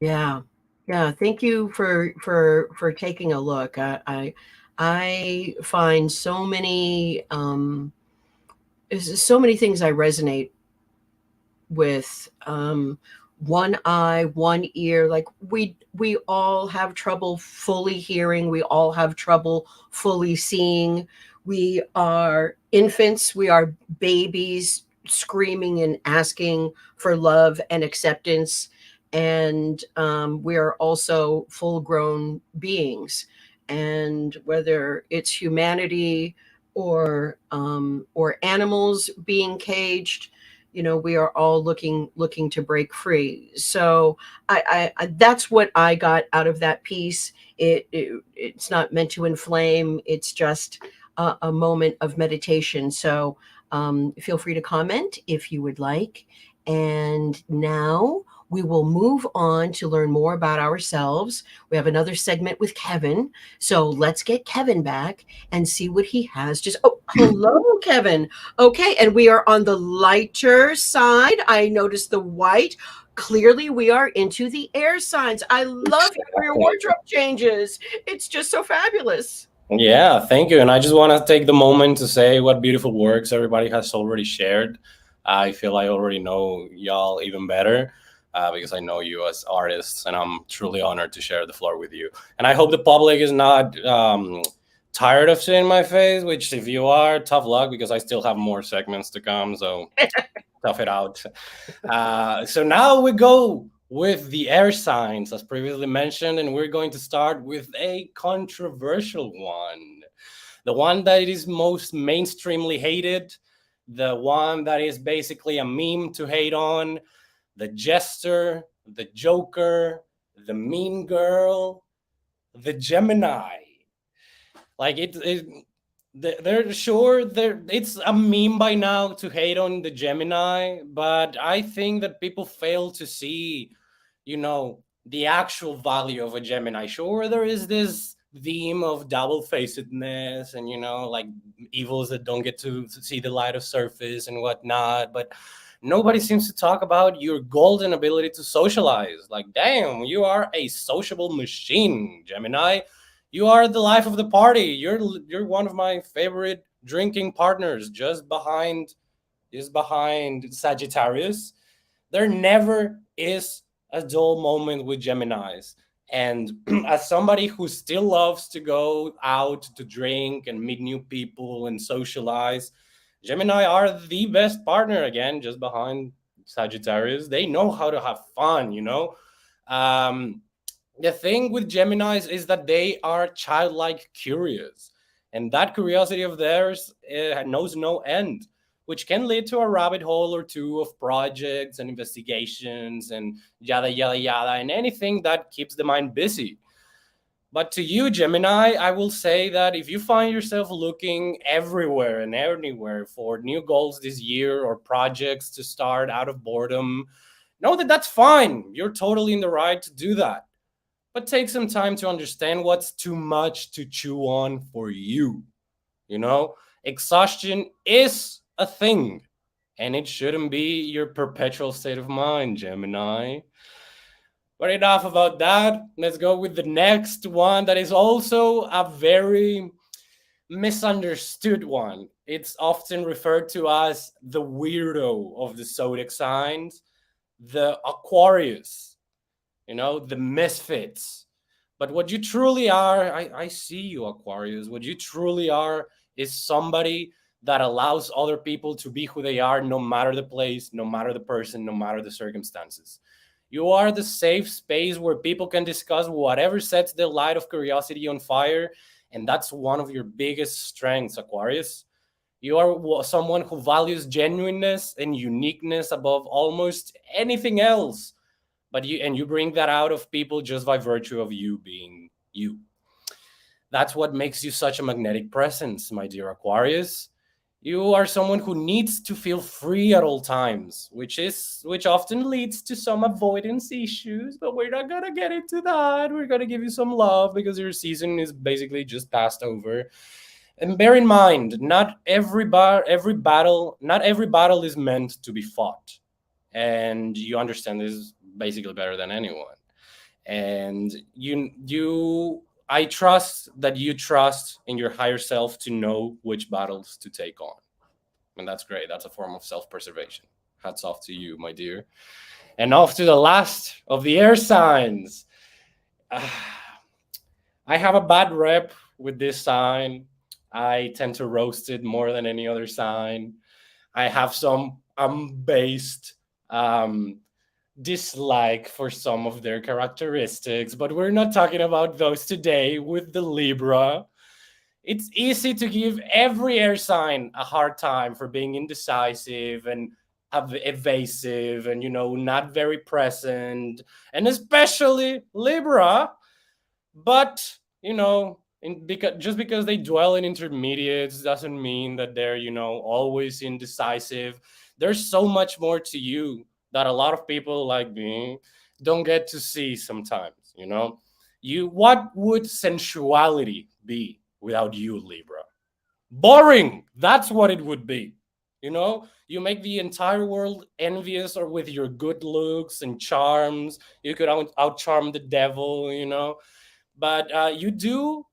Yeah. Yeah. Thank you for taking a look. I find so many so many things I resonate with. One eye, one ear. Like we all have trouble fully hearing. We all have trouble fully seeing. We are infants. We are babies screaming and asking for love and acceptance. And we are also full grown beings. And whether it's humanity or animals being caged, we are all looking to break free. So I that's what I got out of that piece. It's not meant to inflame. It's just a moment of meditation. So feel free to comment if you would like. And now we will move on to learn more about ourselves. We have another segment with Kevin. So let's get Kevin back and see what he has. Hello, Kevin. Okay, and we are on the lighter side. I noticed the white. Clearly, we are into the air signs. I love your wardrobe changes. It's just so fabulous. Yeah, thank you. And I just want to take the moment to say what beautiful works everybody has already shared. I feel I already know y'all even better because I know you as artists, and I'm truly honored to share the floor with you. And I hope the public is not tired of seeing my face, which if you are, tough luck, because I still have more segments to come. So tough it out. So now we go with the air signs, as previously mentioned, and we're going to start with a controversial one. The one that is most mainstreamly hated, the one that is basically a meme to hate on, the jester, the joker, the mean girl, the Gemini. Like they're sure it's a meme by now to hate on the Gemini, but I think that people fail to see, the actual value of a Gemini. Sure, there is this theme of double-facedness and like evils that don't get to see the light of surface and whatnot, but nobody seems to talk about your golden ability to socialize. Like, damn, you are a sociable machine, Gemini. You are the life of the party. You're one of my favorite drinking partners, just behind Sagittarius. There never is a dull moment with Geminis. And as somebody who still loves to go out to drink and meet new people and socialize, Gemini are the best partner, again, just behind Sagittarius. They know how to have fun. The thing with Geminis is that they are childlike curious, and that curiosity of theirs knows no end, which can lead to a rabbit hole or two of projects and investigations and yada, yada, yada, and anything that keeps the mind busy. But to you, Gemini, I will say that if you find yourself looking everywhere and anywhere for new goals this year or projects to start out of boredom, know that that's fine. You're totally in the right to do that. But take some time to understand what's too much to chew on for you. Exhaustion is a thing. And it shouldn't be your perpetual state of mind, Gemini. But enough about that. Let's go with the next one that is also a very misunderstood one. It's often referred to as the weirdo of the zodiac signs, the Aquarius, the misfits. But what you truly are, I see you, Aquarius. What you truly are is somebody that allows other people to be who they are, no matter the place, no matter the person, no matter the circumstances. You are the safe space where people can discuss whatever sets the light of curiosity on fire. And that's one of your biggest strengths, Aquarius. You are someone who values genuineness and uniqueness above almost anything else. But you bring that out of people just by virtue of you being you. That's what makes you such a magnetic presence, my dear Aquarius. You are someone who needs to feel free at all times, which often leads to some avoidance issues, but we're not going to get into that. We're going to give you some love because your season is basically just passed over. And bear in mind, not every battle is meant to be fought. And you understand this basically better than anyone. And I trust that you trust in your higher self to know which battles to take on. And that's great. That's a form of self-preservation. Hats off to you, my dear. And off to the last of the air signs. I have a bad rep with this sign. I tend to roast it more than any other sign. I have some unbased dislike for some of their characteristics, but we're not talking about those today with the Libra. It's easy to give every air sign a hard time for being indecisive and evasive and, not very present, and especially Libra. But, because they dwell in intermediates doesn't mean that they're, always indecisive. There's so much more to you that a lot of people like me don't get to see sometimes, What would sensuality be without you, Libra? Boring. That's what it would be. You make the entire world envious or with your good looks and charms. You could out-charm the devil, But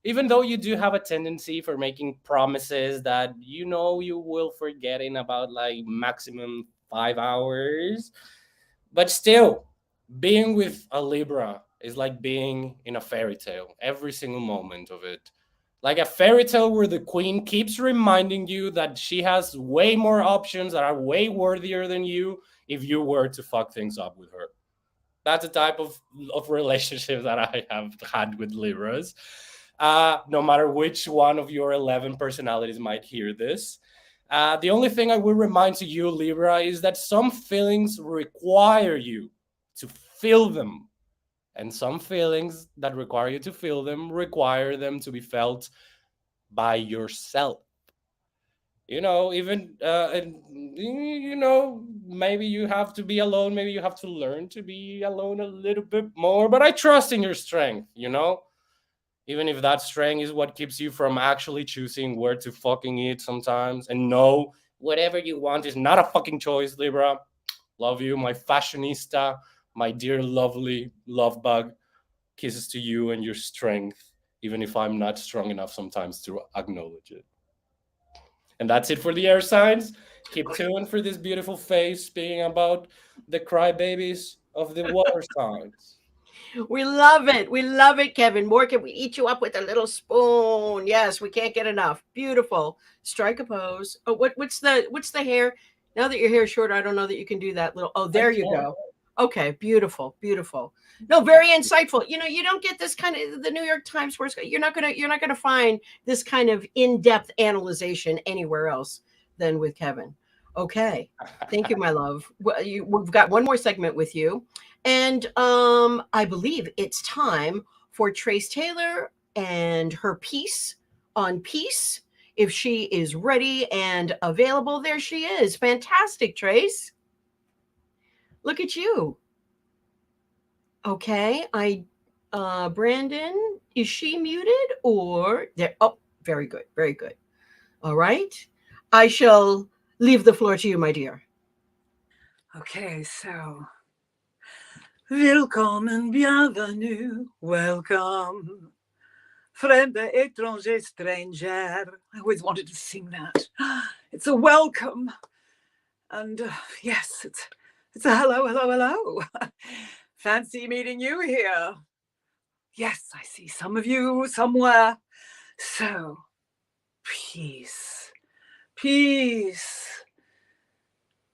even though you do have a tendency for making promises that you will forget in about like maximum 5 hours, but still, being with a Libra is like being in a fairy tale, every single moment of it. Like a fairy tale where the queen keeps reminding you that she has way more options that are way worthier than you if you were to fuck things up with her. That's the type of relationship that I have had with Libras. No matter which one of your 11 personalities might hear this. The only thing I will remind to you, Libra, is that some feelings require you to feel them. And some feelings that require you to feel them require them to be felt by yourself. Even, maybe you have to be alone. Maybe you have to learn to be alone a little bit more. But I trust in your strength, even if that strength is what keeps you from actually choosing where to fucking eat sometimes. And no, whatever you want is not a fucking choice, Libra. Love you, my fashionista, my dear lovely love bug. Kisses to you and your strength, even if I'm not strong enough sometimes to acknowledge it. And that's it for the air signs. Keep tuned for this beautiful face being about the crybabies of the water signs. We love it. We love it, Kevin. More, can we eat you up with a little spoon? Yes, we can't get enough. Beautiful. Strike a pose. Oh, what's the hair? Now that your hair is short, I don't know that you can do that little. Oh, there you go. Okay, beautiful, beautiful. No, very insightful. You don't get this kind of the New York Times where you're not gonna find this kind of in-depth analyzation anywhere else than with Kevin. Okay, thank you, my love. We've got one more segment with you, and I believe it's time for Trace Taylor and her piece on peace. If she is ready and available, there she is. Fantastic, Trace. Look at you. Okay, Brandon, is she muted or there? Oh, very good, very good. All right, I shall leave the floor to you, my dear. Okay, so willkommen, bienvenue, welcome. Fremde, étranger, stranger. I always wanted to sing that. It's a welcome. And yes, it's a hello, hello, hello. Fancy meeting you here. Yes, I see some of you somewhere. So, peace, peace,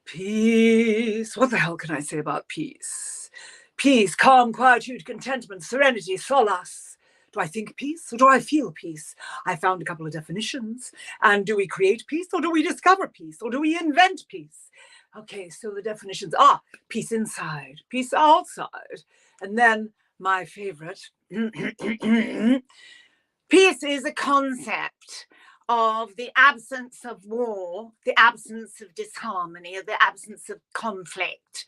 peace. What the hell can I say about peace? Peace, calm, quietude, contentment, serenity, solace. Do I think peace or do I feel peace? I found a couple of definitions. And do we create peace or do we discover peace or do we invent peace? Okay, so the definitions are peace inside, peace outside. And then my favorite, peace is a concept of the absence of war, the absence of disharmony, or the absence of conflict.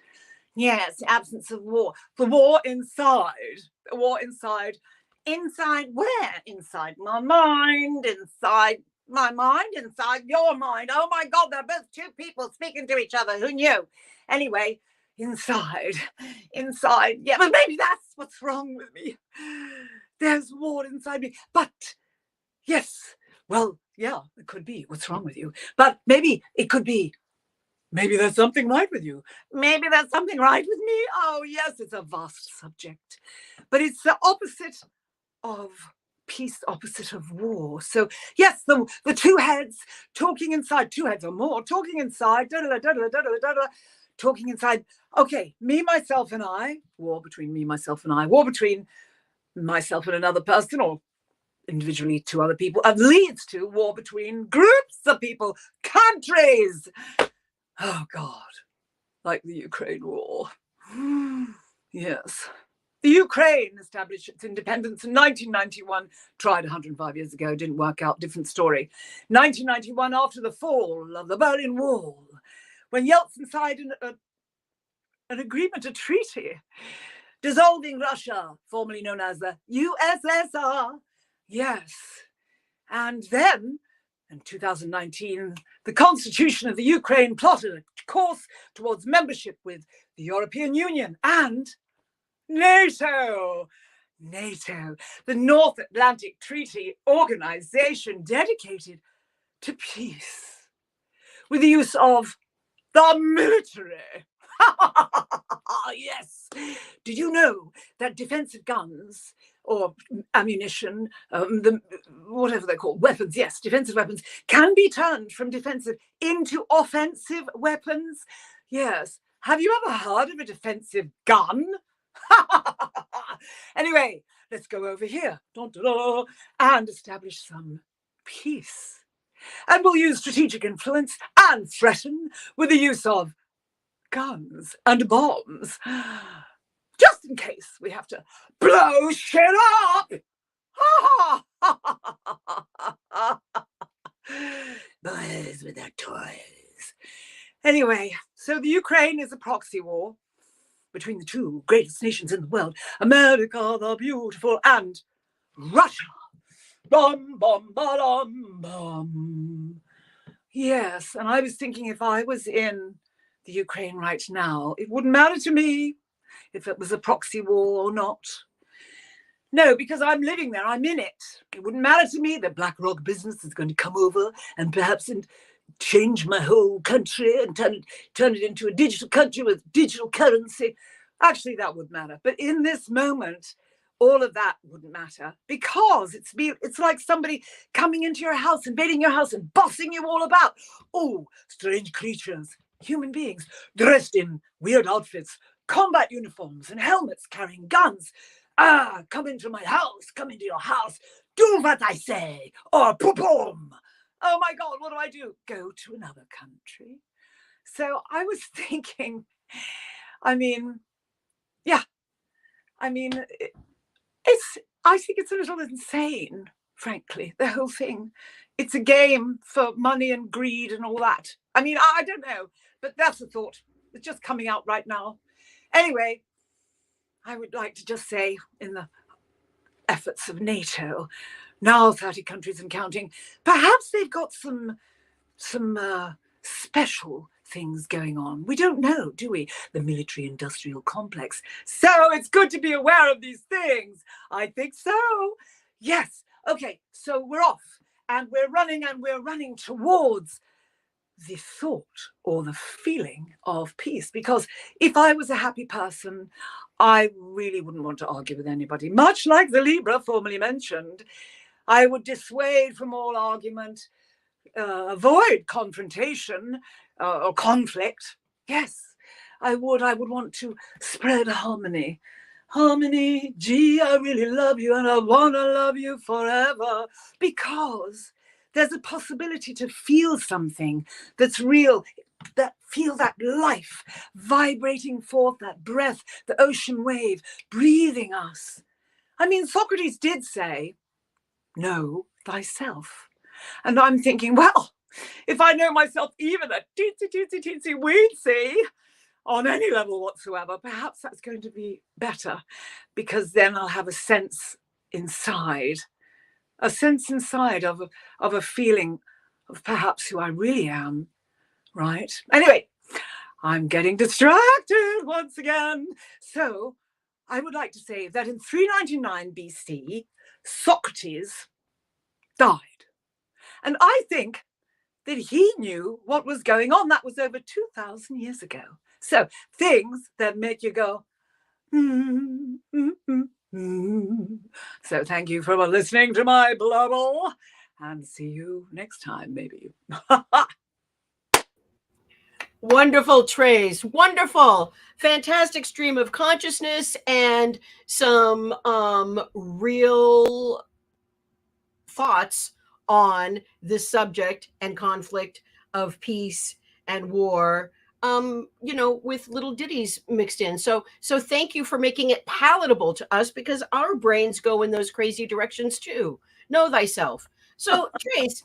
Yes, the absence of war. The war inside. The war inside. Inside where? Inside my mind, inside my mind, inside your mind. Oh my God, they're both two people speaking to each other. Who knew? Anyway, inside. Yeah, but maybe that's what's wrong with me. There's war inside me. But yes, well, yeah, it could be. What's wrong with you? But maybe it could be. Maybe there's something right with you. Maybe there's something right with me. Oh, yes, it's a vast subject. But it's the opposite of peace, opposite of war. So, yes, the two heads talking inside, two heads or more, talking inside, talking inside. Okay, me, myself, and I, war between me, myself, and I, war between myself and another person, or individually two other people, and leads to war between groups of people, countries. Oh, God, like the Ukraine war. Yes. The Ukraine established its independence in 1991, tried 105 years ago, didn't work out, different story. 1991, after the fall of the Berlin Wall, when Yeltsin signed an agreement, a treaty, dissolving Russia, formerly known as the USSR. Yes. And then, in 2019, the constitution of the Ukraine plotted a course towards membership with the European Union and NATO, the North Atlantic Treaty Organization dedicated to peace, with the use of the military. Yes. Did you know that defensive guns or ammunition, whatever they're called, weapons, yes, defensive weapons, can be turned from defensive into offensive weapons? Yes. Have you ever heard of a defensive gun? Anyway, let's go over here and establish some peace. And we'll use strategic influence and threaten with the use of guns and bombs, just in case we have to blow shit up. Boys with their toys. Anyway, so the Ukraine is a proxy war between the two greatest nations in the world, America the beautiful and Russia. Bum, bum, ba-dum, bum. Yes, and I was thinking if I was in the Ukraine right now, it wouldn't matter to me if it was a proxy war or not. No, because I'm living there, I'm in it. It wouldn't matter to me that BlackRock business is going to come over and perhaps change my whole country and turn it into a digital country with digital currency. Actually, that would matter. But in this moment, all of that wouldn't matter because it's like somebody coming into your house, invading your house and bossing you all about. Oh, strange creatures, human beings, dressed in weird outfits, combat uniforms and helmets, carrying guns. Come into my house, come into your house, do what I say, or boom. Oh my God, what do I do? Go to another country. So I was thinking, I think it's a little insane, frankly, the whole thing. It's a game for money and greed and all that. I don't know, but that's a thought. It's just coming out right now. Anyway, I would like to just say, in the efforts of NATO, now 30 countries and counting, perhaps they've got some special things going on. We don't know, do we? The military-industrial complex. So it's good to be aware of these things. I think so. Yes. Okay, so we're off and we're running towards the thought or the feeling of peace. Because if I was a happy person, I really wouldn't want to argue with anybody. Much like the Libra formerly mentioned, I would dissuade from all argument, avoid confrontation or conflict. Yes, I would want to spread harmony. Harmony, gee, I really love you and I want to love you forever, because there's a possibility to feel something that's real, that feel that life vibrating forth, that breath, the ocean wave breathing us. I mean, Socrates did say, know thyself. And I'm thinking, well, if I know myself even a teensy weensy on any level whatsoever, perhaps that's going to be better, because then I'll have a sense inside of a feeling of perhaps who I really am, right? Anyway, I'm getting distracted once again. So I would like to say that in 399 BC, Socrates died. And I think that he knew what was going on. That was over 2,000 years ago. So things that make you go, So thank you for listening to my blubble, and see you next time, maybe. Wonderful, Trace. Wonderful. Fantastic stream of consciousness and some real thoughts on this subject and conflict of peace and war, with little ditties mixed in. So thank you for making it palatable to us, because our brains go in those crazy directions too. Know thyself. So Trace,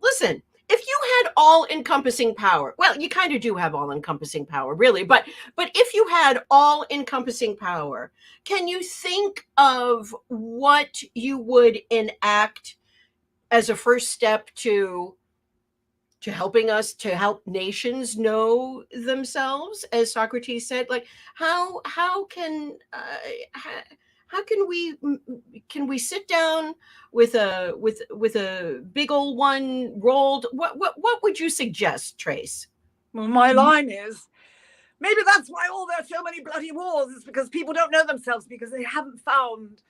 listen, if you had all-encompassing power, well, you kind of do have all-encompassing power, really, but if you had all-encompassing power, can you think of what you would enact as a first step to helping us, to help nations know themselves, as Socrates said? Like, how can we sit down with a big old one rolled? What would you suggest, Trace? Well, my line is, maybe that's why there's so many bloody wars, is because people don't know themselves, because they haven't found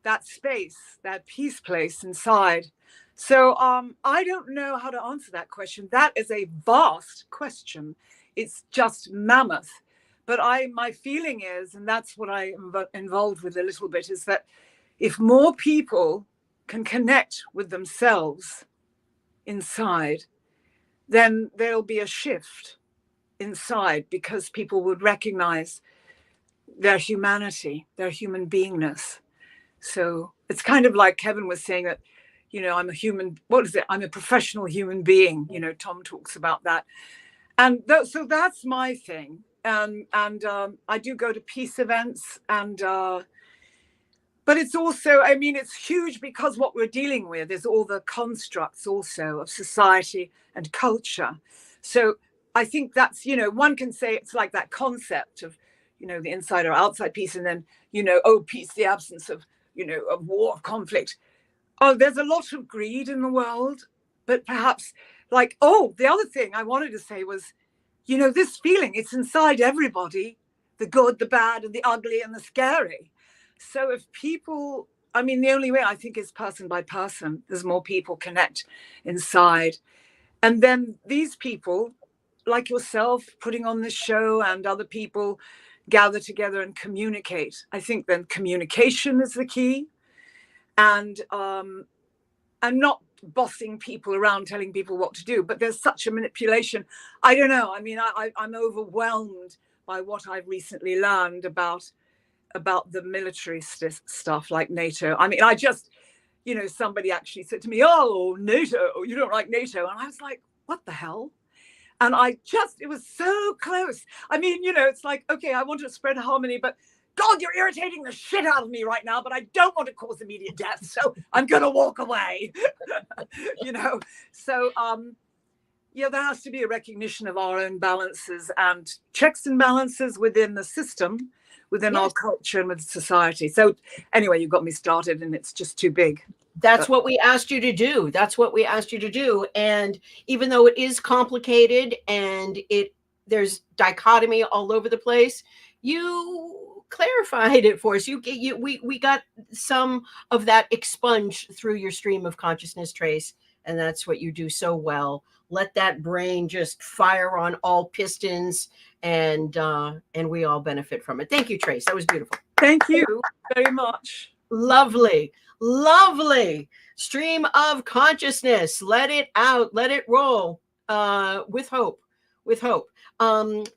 that space, that peace place inside. So I don't know how to answer that question. That is a vast question. It's just mammoth. But my feeling is, and that's what I am involved with a little bit, is that if more people can connect with themselves inside, then there'll be a shift inside, because people would recognize their humanity, their human beingness. So it's kind of like Kevin was saying that, I'm a human, I'm a professional human being. Tom talks about that. And so that's my thing. And I do go to peace events, but it's also, it's huge, because what we're dealing with is all the constructs also of society and culture. So I think that's, one can say it's like that concept of, the inside or outside peace, and then, peace, the absence of, of war, of conflict. Oh, there's a lot of greed in the world, but perhaps the other thing I wanted to say was, this feeling, it's inside everybody, the good, the bad, and the ugly, and the scary. So if people, the only way I think is person by person, as more people connect inside. And then these people, like yourself, putting on this show, and other people gather together and communicate. I think then communication is the key. And I'm not bossing people around, telling people what to do, but there's such a manipulation. I don't know. I'm overwhelmed by what I've recently learned about the military stuff, like NATO. I just, somebody actually said to me, "Oh, NATO, you don't like NATO." And I was like, what the hell? And it was so close. It's like, okay, I want to spread harmony, but God, you're irritating the shit out of me right now, but I don't want to cause immediate death, so I'm going to walk away. So Yeah, there has to be a recognition of our own balances and checks and balances within the system, within our culture and with society. So anyway, you got me started and it's just too big. That's what we asked you to do. That's what we asked you to do. And even though it is complicated and there's dichotomy all over the place, you clarified it for us. We got some of that expunged through your stream of consciousness, Trace, and that's what you do so well. Let that brain just fire on all pistons, and we all benefit from it. Thank you, Trace. That was beautiful. Thank you very much. Lovely. Lovely stream of consciousness. Let it out, let it roll, with hope,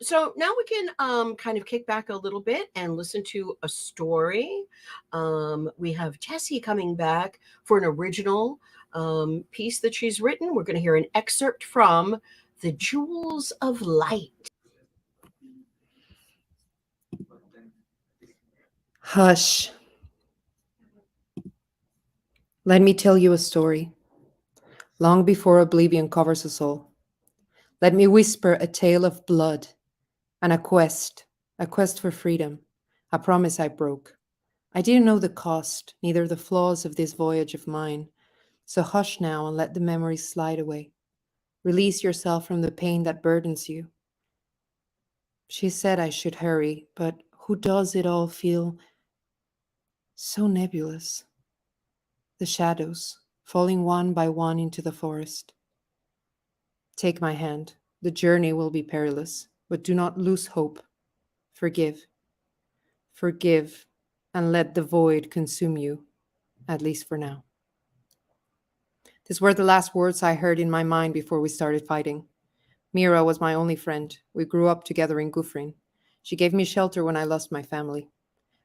so now we can kind of kick back a little bit and listen to a story. We have Tessie coming back for an original piece that she's written. We're going to hear an excerpt from The Jewels of Light. Hush. Let me tell you a story. Long before oblivion covers us all, let me whisper a tale of blood and a quest for freedom, a promise I broke. I didn't know the cost, neither the flaws of this voyage of mine. So hush now and let the memories slide away. Release yourself from the pain that burdens you. She said I should hurry, but who does it all feel so nebulous? The shadows falling one by one into the forest. Take my hand. The journey will be perilous, but do not lose hope. Forgive. Forgive, and let the void consume you, at least for now. These were the last words I heard in my mind before we started fighting. Mira was my only friend. We grew up together in Gufrin. She gave me shelter when I lost my family.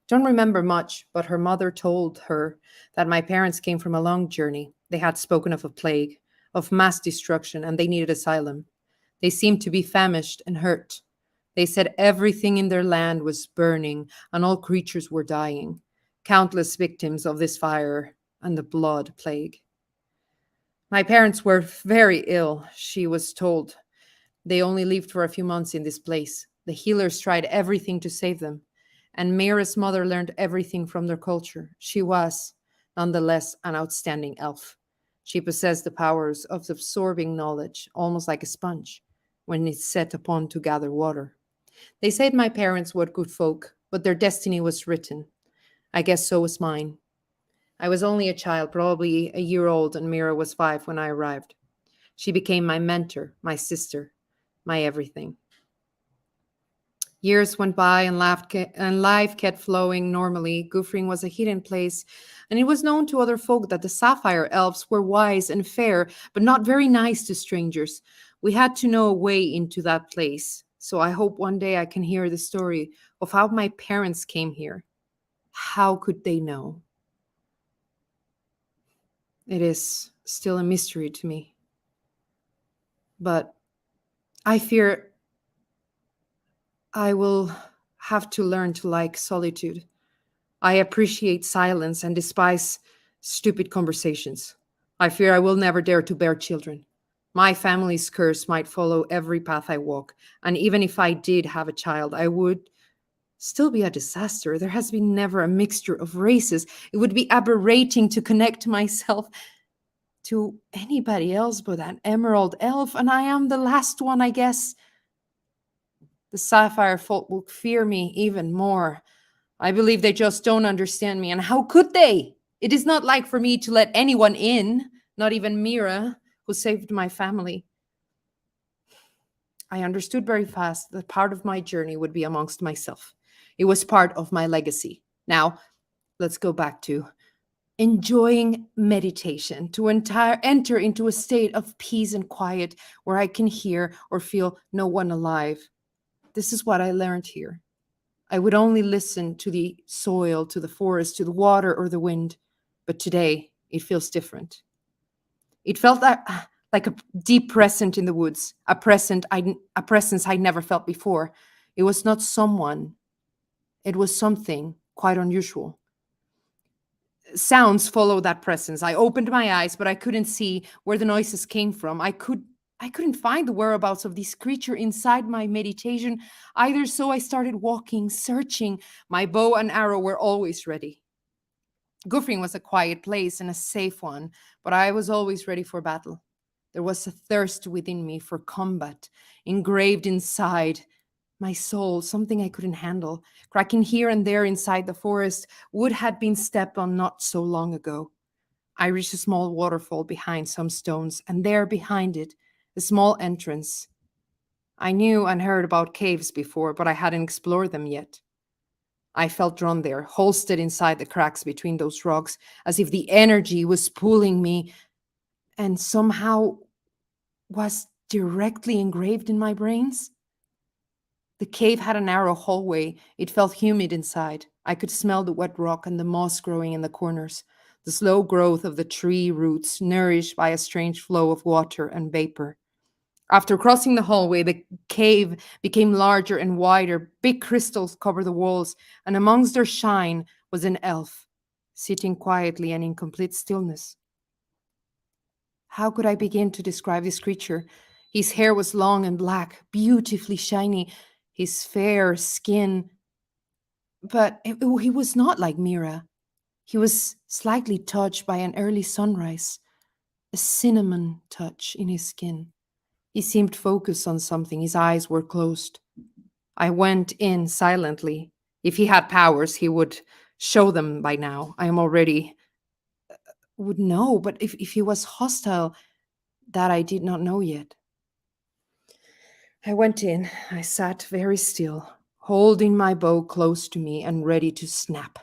Don't remember much, but her mother told her that my parents came from a long journey. They had spoken of a plague, of mass destruction, and they needed asylum. They seemed to be famished and hurt. They said everything in their land was burning and all creatures were dying, countless victims of this fire and the blood plague. My parents were very ill, she was told. They only lived for a few months in this place. The healers tried everything to save them. And Mira's mother learned everything from their culture. She was, nonetheless, an outstanding elf. She possessed the powers of absorbing knowledge, almost like a sponge, when it's set upon to gather water. They said my parents were good folk, but their destiny was written. I guess so was mine. I was only a child, probably a year old, and Mira was 5 when I arrived. She became my mentor, my sister, my everything. Years went by and life kept flowing normally. Gufrin was a hidden place, and it was known to other folk that the Sapphire Elves were wise and fair, but not very nice to strangers. We had to know a way into that place, so I hope one day I can hear the story of how my parents came here. How could they know? It is still a mystery to me. But I fear I will have to learn to like solitude. I appreciate silence and despise stupid conversations. I fear I will never dare to bear children. My family's curse might follow every path I walk, and even if I did have a child, I would still be a disaster. There has been never a mixture of races. It would be aberrating to connect myself to anybody else but an emerald elf, and I am the last one, I guess. The Sapphire folk will fear me even more. I believe they just don't understand me, and how could they? It is not like for me to let anyone in, not even Mira, who saved my family. I understood very fast that part of my journey would be amongst myself. It was part of my legacy. Now, let's go back to enjoying meditation, to enter into a state of peace and quiet where I can hear or feel no one alive. This is what I learned here. I would only listen to the soil, to the forest, to the water or the wind. But today, it feels different. It felt like a deep presence in the woods, a presence I'd never felt before. It was not someone. It was something quite unusual. Sounds followed that presence. I opened my eyes, but I couldn't see where the noises came from. I could I couldn't find the whereabouts of this creature inside my meditation either, so I started walking, searching. My bow and arrow were always ready. Gufrin was a quiet place and a safe one, but I was always ready for battle. There was a thirst within me for combat, engraved inside my soul, something I couldn't handle, cracking here and there inside the forest. Wood had been stepped on not so long ago. I reached a small waterfall behind some stones, and there behind it, a small entrance. I knew and heard about caves before, but I hadn't explored them yet. I felt drawn there, holstered inside the cracks between those rocks, as if the energy was pulling me and somehow was directly engraved in my brains. The cave had a narrow hallway. It felt humid inside. I could smell the wet rock and the moss growing in the corners, the slow growth of the tree roots nourished by a strange flow of water and vapor. After crossing the hallway, the cave became larger and wider. Big crystals covered the walls, and amongst their shine was an elf, sitting quietly and in complete stillness. How could I begin to describe this creature? His hair was long and black, beautifully shiny, his fair skin. But he was not like Mira. He was slightly touched by an early sunrise, a cinnamon touch in his skin. He seemed focused on something. His eyes were closed. I went in silently. If he had powers, he would show them by now. I am already would know, but if he was hostile, that I did not know yet. I went in. I sat very still, holding my bow close to me and ready to snap,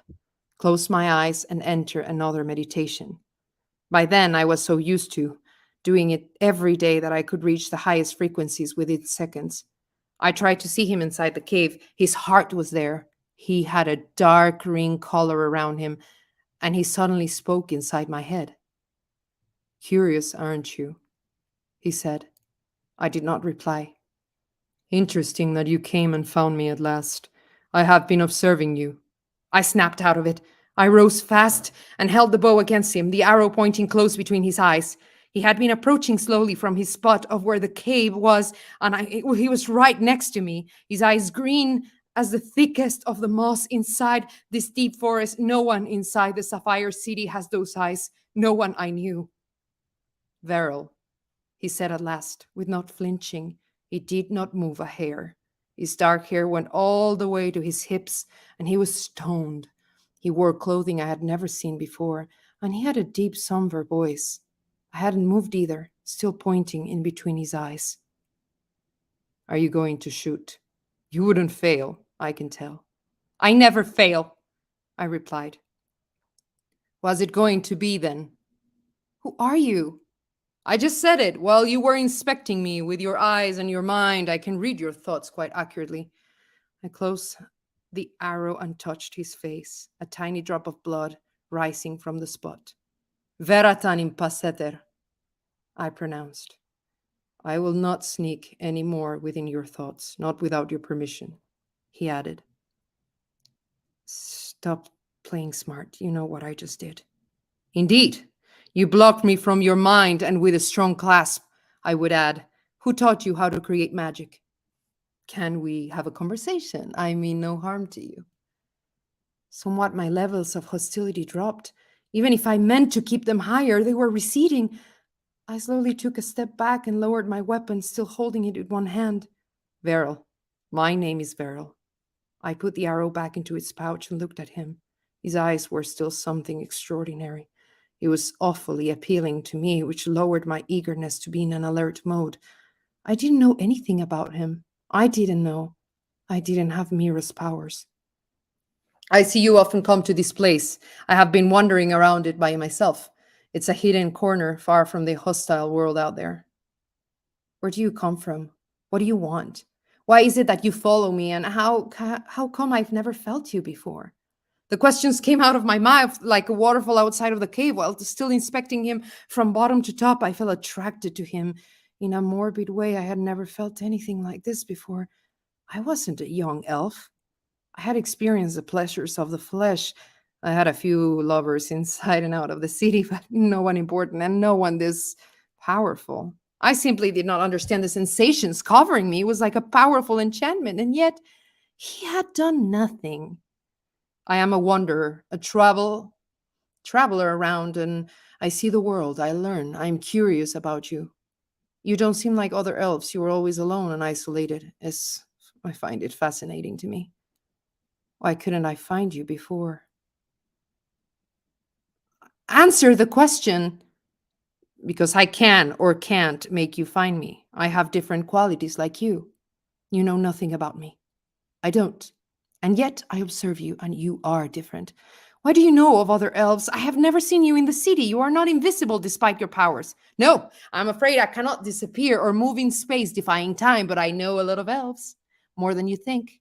close my eyes and enter another meditation. By then, I was so used to doing it every day that I could reach the highest frequencies within seconds. I tried to see him inside the cave. His heart was there. He had a dark green color around him, and he suddenly spoke inside my head. "Curious, aren't you?" he said. I did not reply. "Interesting that you came and found me at last. I have been observing you." I snapped out of it. I rose fast and held the bow against him, the arrow pointing close between his eyes. He had been approaching slowly from his spot of where the cave was, and he was right next to me, his eyes green as the thickest of the moss inside this deep forest. No one inside the Sapphire City has those eyes. No one I knew. "Veril," he said at last, with not flinching. He did not move a hair. His dark hair went all the way to his hips, and he was stoned. He wore clothing I had never seen before, and he had a deep, somber voice. I hadn't moved either, still pointing in between his eyes. "Are you going to shoot? You wouldn't fail, I can tell." "I never fail," I replied. "Was it going to be then?" "Who are you?" "I just said it while you were inspecting me with your eyes and your mind. I can read your thoughts quite accurately." I closed the arrow and touched his face, a tiny drop of blood rising from the spot. "Veratan impaseter," I pronounced. "I will not sneak any more within your thoughts, not without your permission," he added. "Stop playing smart. You know what I just did." "Indeed. You blocked me from your mind, and with a strong clasp," I would add. "Who taught you how to create magic?" "Can we have a conversation? I mean no harm to you." Somewhat my levels of hostility dropped. Even if I meant to keep them higher, they were receding. I slowly took a step back and lowered my weapon, still holding it with one hand. "Veril. My name is Veril." I put the arrow back into its pouch and looked at him. His eyes were still something extraordinary. It was awfully appealing to me, which lowered my eagerness to be in an alert mode. I didn't know anything about him. I didn't know. I didn't have Mira's powers. "I see you often come to this place. I have been wandering around it by myself. It's a hidden corner far from the hostile world out there." "Where do you come from? What do you want? Why is it that you follow me, and how come I've never felt you before?" The questions came out of my mouth like a waterfall outside of the cave. While still inspecting him from bottom to top, I felt attracted to him in a morbid way. I had never felt anything like this before. I wasn't a young elf. I had experienced the pleasures of the flesh. I had a few lovers inside and out of the city, but no one important and no one this powerful. I simply did not understand the sensations covering me. It was like a powerful enchantment, and yet he had done nothing. I am a wanderer, a traveler around, and I see the world. I learn. I'm curious about you. You don't seem like other elves. You are always alone and isolated. I find it fascinating to me. Why couldn't I find you before? Answer the question, because I can or can't make you find me. I have different qualities like you. You know nothing about me. I don't. And yet I observe you, and you are different. Why do you know of other elves? I have never seen you in the city. You are not invisible despite your powers. No, I'm afraid I cannot disappear or move in space defying time, but I know a lot of elves. More than you think.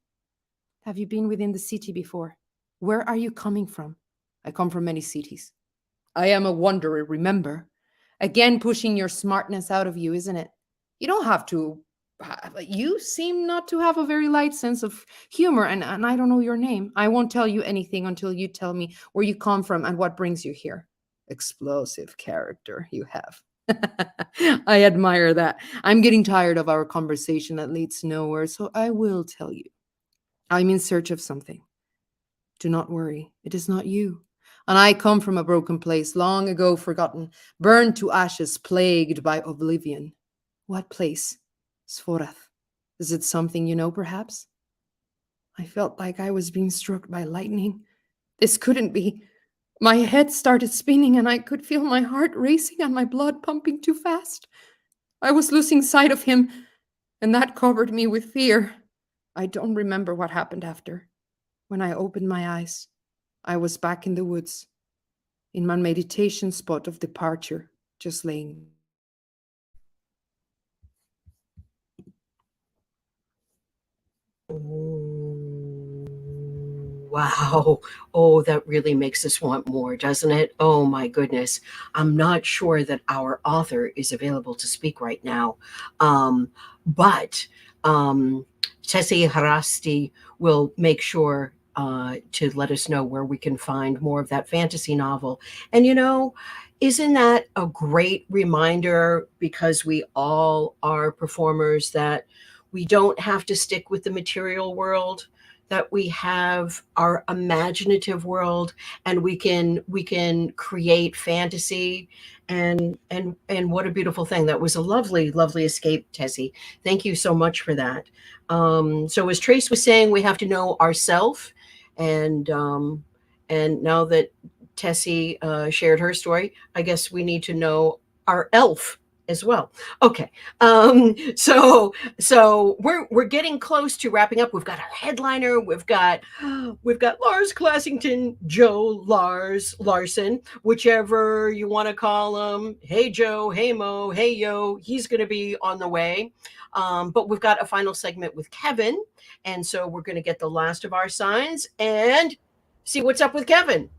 Have you been within the city before? Where are you coming from? I come from many cities. I am a wanderer, remember? Again, pushing your smartness out of you, isn't it? You don't have to. You seem not to have a very light sense of humor, and I don't know your name. I won't tell you anything until you tell me where you come from and what brings you here. Explosive character you have. I admire that. I'm getting tired of our conversation that leads nowhere, so I will tell you. I'm in search of something. Do not worry, it is not you. And I come from a broken place, long ago forgotten, burned to ashes, plagued by oblivion. What place? Svorath. Is it something you know, perhaps? I felt like I was being struck by lightning. This couldn't be. My head started spinning, and I could feel my heart racing and my blood pumping too fast. I was losing sight of him, and that covered me with fear. I don't remember what happened after. When I opened my eyes, I was back in the woods, in my meditation spot of departure, just laying. Wow. Oh, that really makes us want more, doesn't it? Oh, my goodness. I'm not sure that our author is available to speak right now. But Tessie Harasti will make sure to let us know where we can find more of that fantasy novel. And, isn't that a great reminder, because we all are performers, that we don't have to stick with the material world, that we have our imaginative world, and we can create fantasy. And what a beautiful thing. That was a lovely escape, Tessie. Thank you so much for that. So as Trace was saying, we have to know ourself. And now that Tessie shared her story, I guess we need to know our elf as well. Okay. So we're getting close to wrapping up. We've got our headliner. We've got Lars Classington, Lars Larson, whichever you want to call him. Hey Joe, hey Mo, hey Yo. He's going to be on the way. But we've got a final segment with Kevin, and so we're going to get the last of our signs and see what's up with Kevin.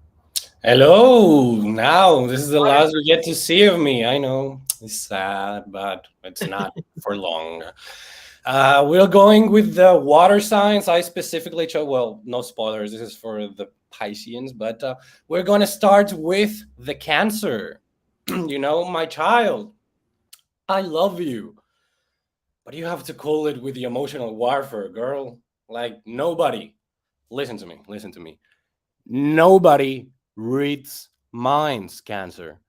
Hello. Now, this is the last we get to see of me. I know it's sad, but it's not for long. We're going with the water signs. I specifically chose, well, no spoilers. This is for the Pisceans, but we're going to start with the Cancer. My child, I love you. But you have to call it with the emotional warfare, girl. Like, nobody, listen to me. Nobody reads minds, Cancer.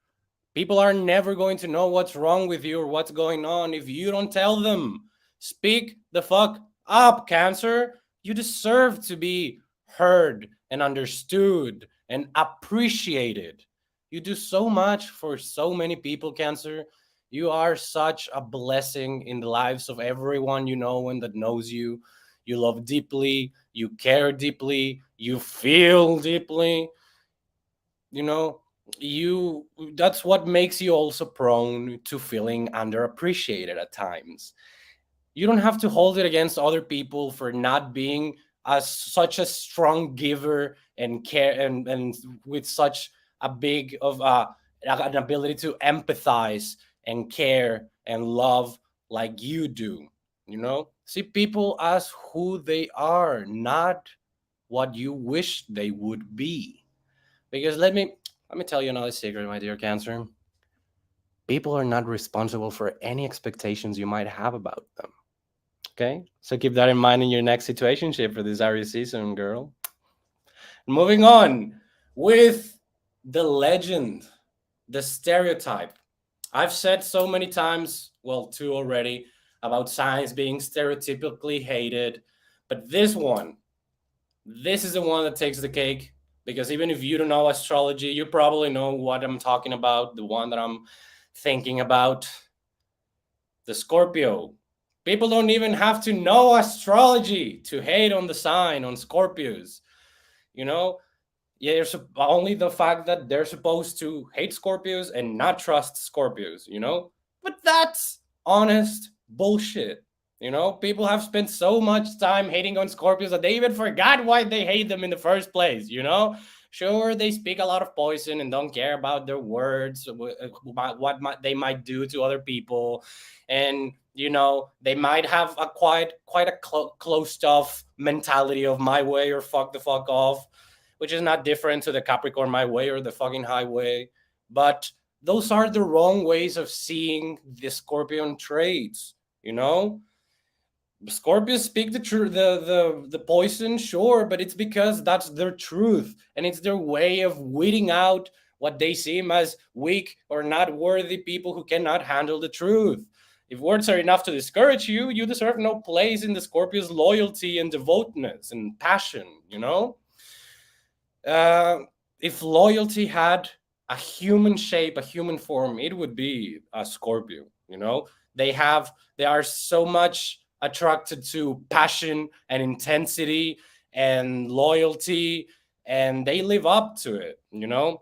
People are never going to know what's wrong with you or what's going on if you don't tell them. Speak the fuck up, Cancer. You deserve to be heard and understood and appreciated. You do so much for so many people, Cancer. You are such a blessing in the lives of everyone you know and that knows you. You love deeply, you care deeply, you feel deeply. You know, you that's what makes you also prone to feeling underappreciated at times. You don't have to hold it against other people for not being such a strong giver and care and with such a big of an ability to empathize and care and love like you do. See people as who they are, not what you wish they would be. Because let me tell you another secret, my dear Cancer. people are not responsible for any expectations you might have about them. Okay, so keep that in mind in your next situationship for this Aries season, girl. Moving on with the legend, the stereotype. I've said so many times, well, two already, about signs being stereotypically hated, but this is the one that takes the cake, because even if you don't know astrology, you probably know what I'm talking about, the one that I'm thinking about, the Scorpio. People don't even have to know astrology to hate on the sign, on Scorpios. You know, yeah, only the fact that they're supposed to hate Scorpios and not trust Scorpios, you know? But that's honest bullshit. You know, people have spent so much time hating on Scorpios that they even forgot why they hate them in the first place, you know? Sure, they speak a lot of poison and don't care about their words, they might do to other people. And, you know, they might have a quite a closed off mentality of my way or fuck the fuck off, which is not different to the Capricorn my way or the fucking highway. But those are the wrong ways of seeing the Scorpion traits, you know? Scorpios speak the truth, the poison, sure, but it's because that's their truth, and it's their way of weeding out what they seem as weak or not worthy people who cannot handle the truth. If words are enough to discourage you, you deserve no place in the Scorpio's loyalty and devoutness and passion, you know? If loyalty had a human shape, a human form, it would be a Scorpio. You know, they are so much attracted to passion and intensity and loyalty, and they live up to it. You know,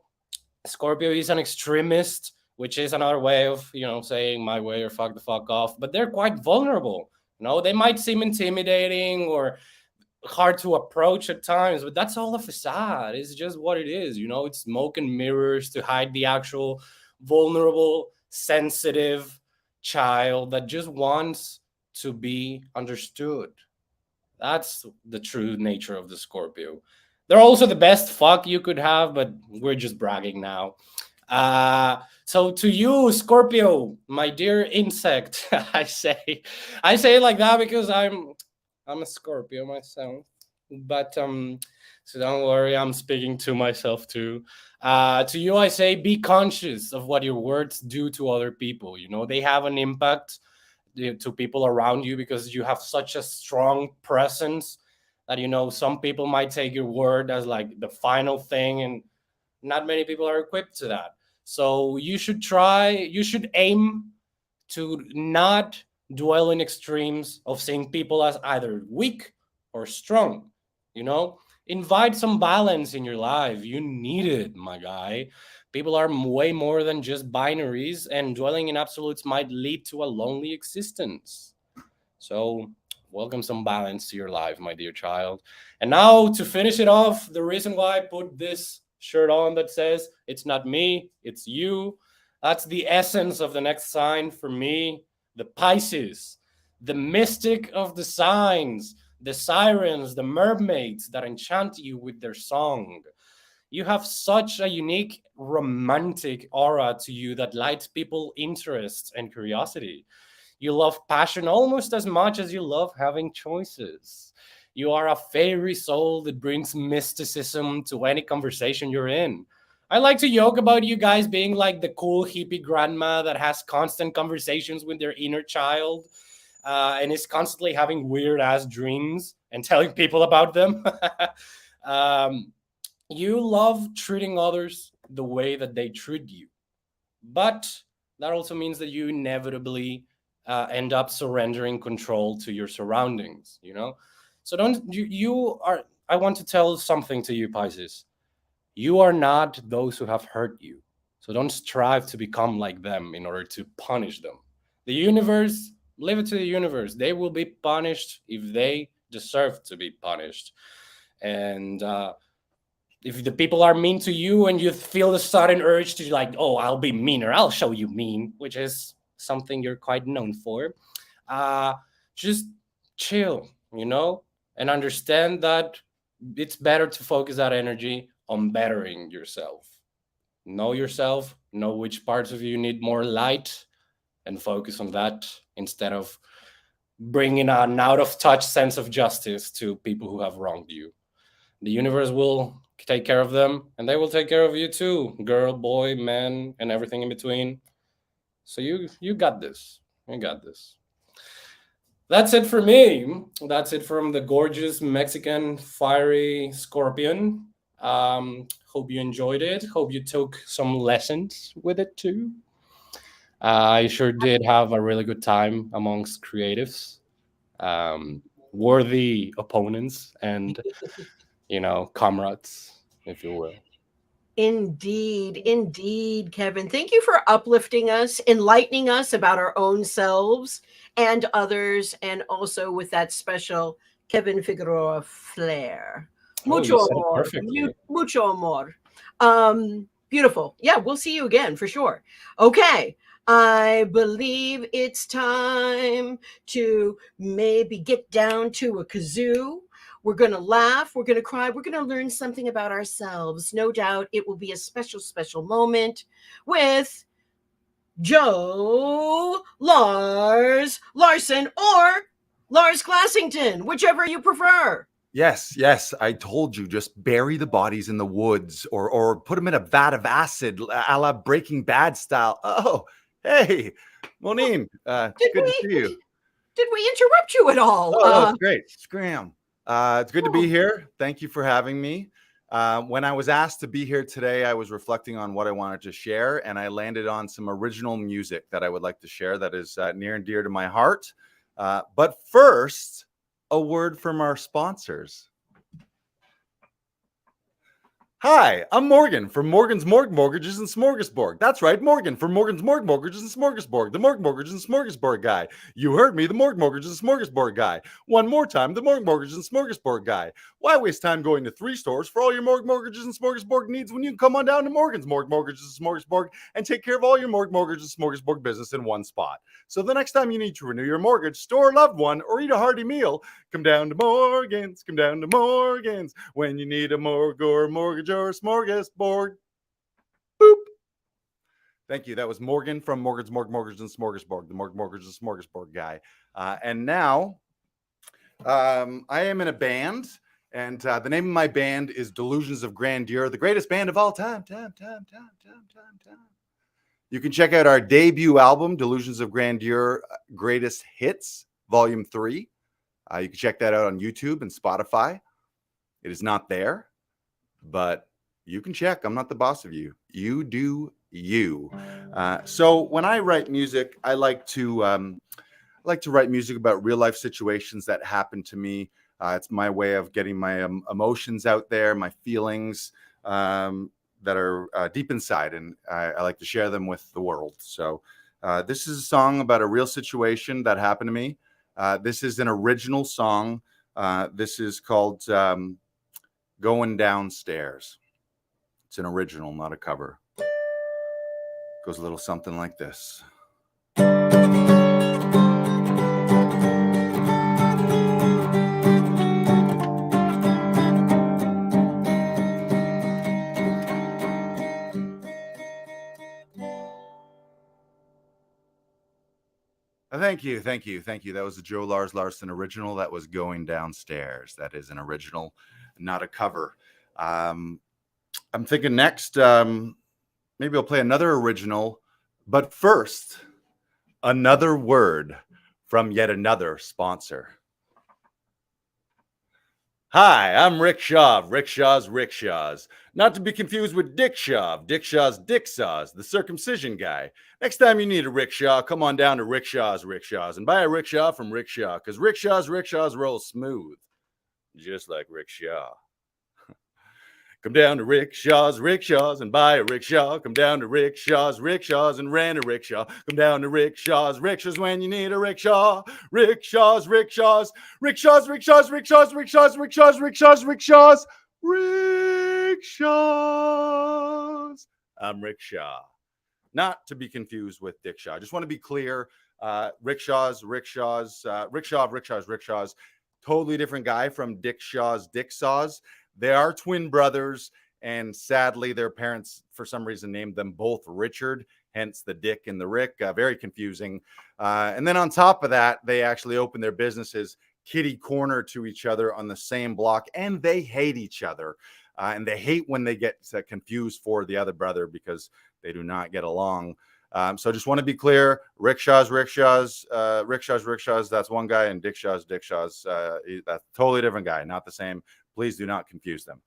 Scorpio is an extremist, which is another way of, you know, saying my way or fuck the fuck off. But they're quite vulnerable. You know, they might seem intimidating or hard to approach at times, but that's all a facade. It's just what it is, you know. It's smoke and mirrors to hide the actual vulnerable, sensitive child that just wants to be understood. That's the true nature of the Scorpio. They're also the best fuck you could have, but we're just bragging now. So to you, Scorpio, my dear insect, I say it like that because I'm a Scorpio myself, but so don't worry, I'm speaking to myself too. To you, I say, be conscious of what your words do to other people. You know, they have an impact to people around you because you have such a strong presence that, you know, some people might take your word as like the final thing, and not many people are equipped to that. So you should aim to not dwell in extremes of seeing people as either weak or strong. You know, invite some balance in your life. You need it, my guy. People are way more than just binaries, and dwelling in absolutes might lead to a lonely existence. So, welcome some balance to your life, my dear child. And now, to finish it off, the reason why I put this shirt on that says, "It's not me, it's you." That's the essence of the next sign for me, the Pisces, the mystic of the signs, the sirens, the mermaids that enchant you with their song. You have such a unique romantic aura to you that lights people interest and curiosity. You love passion almost as much as you love having choices. You are a fairy soul that brings mysticism to any conversation you're in. I like to joke about you guys being like the cool hippie grandma that has constant conversations with their inner child, and is constantly having weird ass dreams and telling people about them. um, you love treating others the way that they treat you. But that also means that you inevitably end up surrendering control to your surroundings, you know? So you are, I want to tell something to you, Pisces. You are not those who have hurt you. So don't strive to become like them in order to punish them. The universe, leave it to the universe. They will be punished if they deserve to be punished. And if the people are mean to you and you feel the sudden urge to like, oh, I'll be meaner, I'll show you mean, which is something you're quite known for, just chill, you know, and understand that it's better to focus that energy on bettering yourself. Know yourself, know which parts of you need more light, and focus on that instead of bringing an out of touch sense of justice to people who have wronged you. The universe will take care of them, and they will take care of you too, girl, boy, man, and everything in between. So you got this. You got this. That's it for me. That's it from the gorgeous Mexican fiery scorpion. Hope you enjoyed it. Hope you took some lessons with it too. I sure did have a really good time amongst creatives, worthy opponents, and comrades, if you will. Indeed, indeed, Kevin. Thank you for uplifting us, enlightening us about our own selves and others, and also with that special Kevin Figueroa flair. Oh, you Mucho said it amor. perfectly. Mucho amor. Beautiful. Yeah, we'll see you again for sure. Okay. I believe it's time to maybe get down to a kazoo. We're going to laugh. We're going to cry. We're going to learn something about ourselves. No doubt it will be a special, special moment with Joe Lars Larson or Lars Classington, whichever you prefer. Yes, I told you, just bury the bodies in the woods or put them in a vat of acid, a la Breaking Bad style. Oh, hey, Monine, good to see you. Did we interrupt you at all? Oh, no, it's great. Scram. It's good to be here. Thank you for having me. When I was asked to be here today, I was reflecting on what I wanted to share, and I landed on some original music that I would like to share that is near and dear to my heart. But first, a word from our sponsors. Hi, I'm Morgan from Morgan's Mortgages and Smorgasbord. That's right, Morgan from Morgan's Mortgages and Smorgasbord, the Mortgages and Smorgasbord guy. You heard me, the Mortgages and Smorgasbord guy. One more time, the Mortgages and Smorgasbord guy. Why waste time going to 3 stores for all your mortgages and smorgasbord needs when you can come on down to Morgan's Mortgages and Smorgasbord and take care of all your mortgages and smorgasbord business in one spot? So the next time you need to renew your mortgage, store a loved one, or eat a hearty meal, come down to Morgan's. Come down to Morgan's when you need a mortgage or a smorgasbord. Boop. Thank you. That was Morgan from Morgan's Mortgages and Smorgasbord, the Mortgages and Smorgasbord guy. And now I am in a band. And the name of my band is Delusions of Grandeur, the greatest band of all time. You can check out our debut album, Delusions of Grandeur, Greatest Hits, Volume 3. You can check that out on YouTube and Spotify. It is not there, but you can check. I'm not the boss of you. You do you. So when I write music, I like to write music about real life situations that happen to me. It's my way of getting my emotions out there, my feelings that are deep inside, and I like to share them with the world. So this is a song about a real situation that happened to me. This is an original song. This is called Going Downstairs. It's an original, not a cover. Goes a little something like this. Thank you. That was the Joe Lars Larson original. That was Going Downstairs. That is an original, not a cover. I'm thinking next, maybe I'll play another original. But first, another word from yet another sponsor. Hi, I'm Rick Shaw of Rickshaw's Rickshaws. Not to be confused with Dick Shaw of Dick Shaw's Dick Saws, the circumcision guy. Next time you need a rickshaw, come on down to Rickshaw's Rickshaws and buy a rickshaw from Rickshaw, because Rickshaw's Rickshaws roll smooth, just like Rickshaw. Come down to Rickshaw's Rickshaws and buy a rickshaw. Come down to Rickshaw's Rickshaws and rent a rickshaw. Come down to Rickshaw's Rickshaws when you need a rickshaw. Rickshaws, rickshaws, rickshaws, rickshaws, rickshaws, rickshaws, rickshaws, rickshaws, rickshaws, rickshaws. I'm Rickshaw. Not to be confused with Dick Shaw. I just want to be clear. Rickshaws, Rickshaw of Rickshaws. Totally different guy from Dick Shaw's Dick Saws. They are twin brothers, And sadly, their parents, for some reason, named them both Richard, hence the Dick and the Rick. Very confusing. And then on top of that, they actually opened their businesses kitty corner to each other on the same block, and they hate each other. And they hate when they get confused for the other brother because they do not get along. So I just want to be clear, rickshaws, that's one guy, and Dickshaws, that's a totally different guy, not the same. Please do not confuse them.